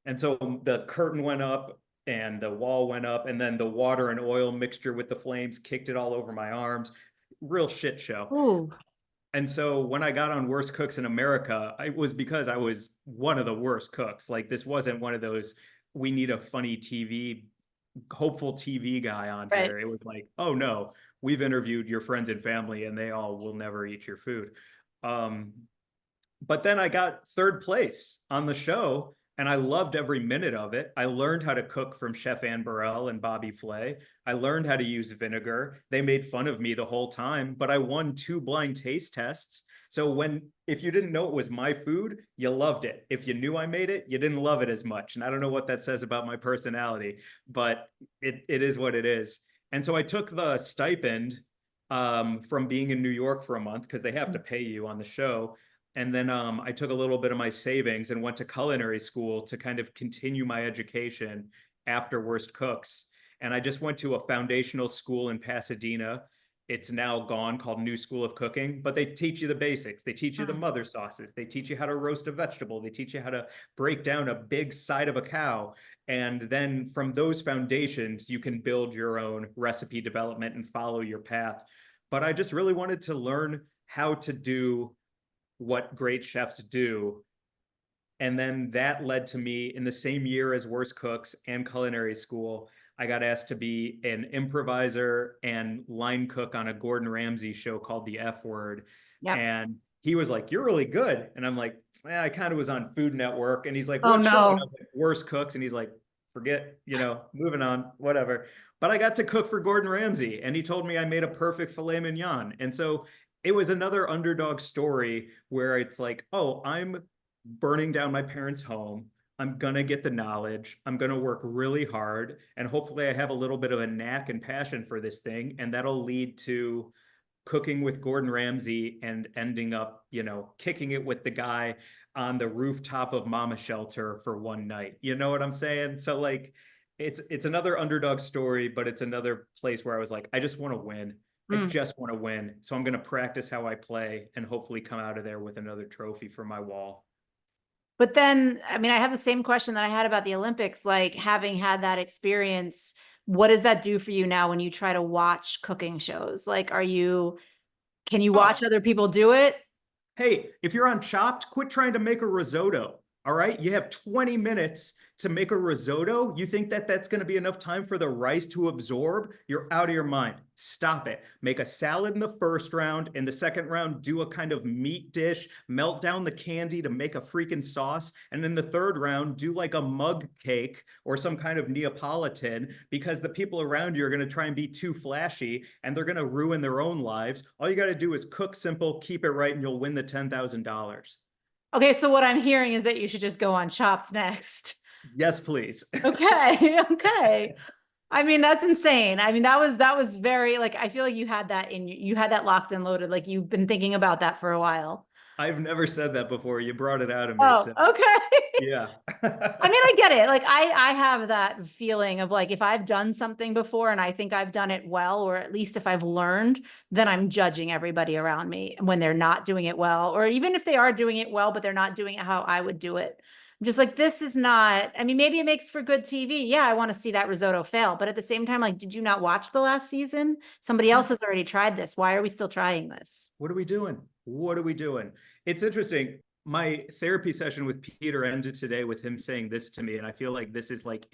B: And so the curtain went up and the wall went up, and then the water and oil mixture with the flames kicked it all over my arms. Real shit show.
A: Ooh,
B: And so when I got on Worst Cooks in America, it was because I was one of the worst cooks. Like this wasn't one of those we need a funny TV, hopeful TV guy on
A: right.
B: here. It was like, oh no, we've interviewed your friends and family, and they all will never eat your food. Um, But then I got third place on the show and I loved every minute of it. I learned how to cook from Chef Ann Burrell and Bobby Flay. I learned how to use vinegar. They made fun of me the whole time, but I won 2 blind taste tests. So if you didn't know it was my food, you loved it. If you knew I made it, you didn't love it as much. And I don't know what that says about my personality, but it is what it is. And so I took the stipend from being in New York for a month because they have to pay you on the show. And then I took a little bit of my savings and went to culinary school to kind of continue my education after Worst Cooks. And I just went to a foundational school in Pasadena. It's now gone, called New School of Cooking, but they teach you the basics. They teach you the mother sauces. They teach you how to roast a vegetable. They teach you how to break down a big side of a cow. And then from those foundations, you can build your own recipe development and follow your path. But I just really wanted to learn how to do what great chefs do. And then that led to me in the same year as Worst Cooks and culinary school. I got asked to be an improviser and line cook on a Gordon Ramsay show called The F Word.
A: Yep.
B: And he was like, "You're really good." And I'm like, I kind of was on Food Network. And he's like,
A: Oh
B: "What show?" And I
A: no.
B: was like, "Worst Cooks." And he's like, "Forget, moving on, whatever." But I got to cook for Gordon Ramsay and he told me I made a perfect filet mignon. And so it was another underdog story where it's like, oh, I'm burning down my parents' home. I'm going to get the knowledge. I'm going to work really hard. And hopefully I have a little bit of a knack and passion for this thing. And that'll lead to cooking with Gordon Ramsay and ending up, kicking it with the guy on the rooftop of Mama Shelter for one night. You know what I'm saying? So like, it's another underdog story, but it's another place where I was like, I just want to win. I just want to win. So I'm going to practice how I play and hopefully come out of there with another trophy for my wall.
A: But then, I mean, I have the same question that I had about the Olympics, like having had that experience, what does that do for you now when you try to watch cooking shows? Like, can you watch
B: Oh,
A: other people do it?
B: hey, if you're on Chopped, quit trying to make a risotto. All right. You have 20 minutes to make a risotto. You think that that's going to be enough time for the rice to absorb? You're out of your mind. Stop it. Make a salad in the first round. In the second round, do a kind of meat dish, melt down the candy to make a freaking sauce. And in the third round, do like a mug cake or some kind of Neapolitan because the people around you are going to try and be too flashy and they're going to ruin their own lives. All you got to do is cook simple, keep it right, and you'll win the $10,000.
A: Okay, so what I'm hearing is that you should just go on Chopped next.
B: Yes, please.
A: Okay, okay. I mean, that's insane. I mean, that was very like I feel like you had that you had that locked and loaded. Like you've been thinking about that for a while.
B: I've never said that before. You brought it out of me.
A: Oh,
B: So
A: okay.
B: yeah.
A: I mean, I get it. Like I have that feeling of like if I've done something before and I think I've done it well, or at least if I've learned, then I'm judging everybody around me when they're not doing it well, or even if they are doing it well, but they're not doing it how I would do it. I'm just like, this is not, I mean, maybe it makes for good TV. Yeah, I want to see that risotto fail. But at the same time, like, did you not watch the last season? Somebody else has already tried this. Why are we still trying this?
B: What are we doing? What are we doing? It's interesting. My therapy session with Peter ended today with him saying this to me. And I feel like this is like,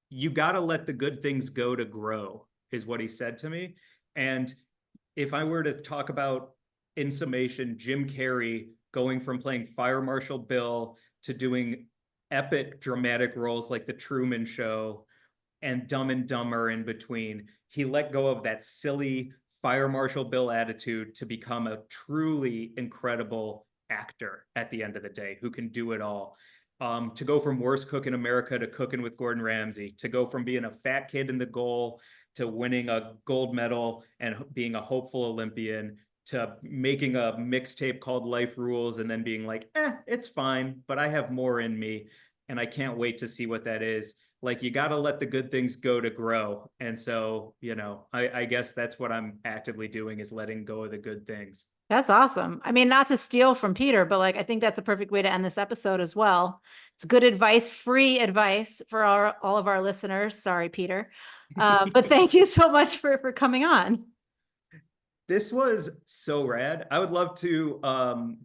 B: you got to let the good things go to grow, is what he said to me. And if I were to talk about, in summation, Jim Carrey going from playing Fire Marshal Bill to doing epic dramatic roles like The Truman Show and Dumb and Dumber in between, he let go of that silly Fire Marshal Bill attitude to become a truly incredible actor at the end of the day who can do it all. To go from Worst Cook in America to Cooking with Gordon Ramsay, to go from being a fat kid in the goal to winning a gold medal and being a hopeful Olympian, to making a mixtape called Life Rules and then being like, it's fine, but I have more in me and I can't wait to see what that is. Like, you got to let the good things go to grow. And so, I guess that's what I'm actively doing, is letting go of the good things.
A: That's awesome. I mean, not to steal from Peter, but like I think that's a perfect way to end this episode as well. It's good advice, free advice for all of our listeners. Sorry, Peter. But thank you so much for coming on.
B: This was so rad. I would love to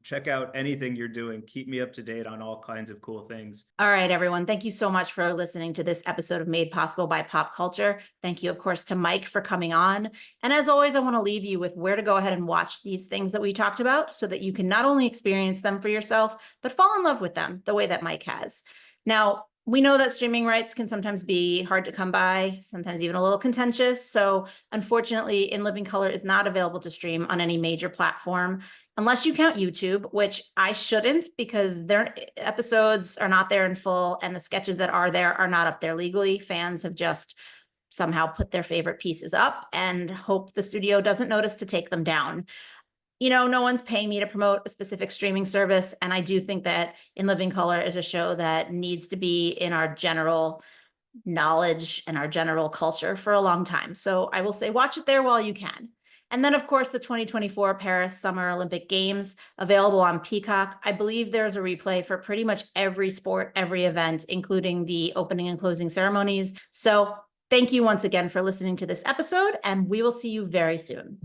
B: check out anything you're doing. Keep me up to date on all kinds of cool things.
A: All right, everyone. Thank you so much for listening to this episode of Made Possible by Pop Culture. Thank you, of course, to Mike for coming on. And as always, I want to leave you with where to go ahead and watch these things that we talked about so that you can not only experience them for yourself, but fall in love with them the way that Mike has. Now, we know that streaming rights can sometimes be hard to come by, sometimes even a little contentious. So unfortunately, In Living Color is not available to stream on any major platform, unless you count YouTube, which I shouldn't, because their episodes are not there in full and the sketches that are there are not up there legally. Fans have just somehow put their favorite pieces up and hope the studio doesn't notice to take them down. You know, no one's paying me to promote a specific streaming service. And I do think that In Living Color is a show that needs to be in our general knowledge and our general culture for a long time. So I will say watch it there while you can. And then, of course, the 2024 Paris Summer Olympic Games available on Peacock. I believe there's a replay for pretty much every sport, every event, including the opening and closing ceremonies. So thank you once again for listening to this episode, and we will see you very soon.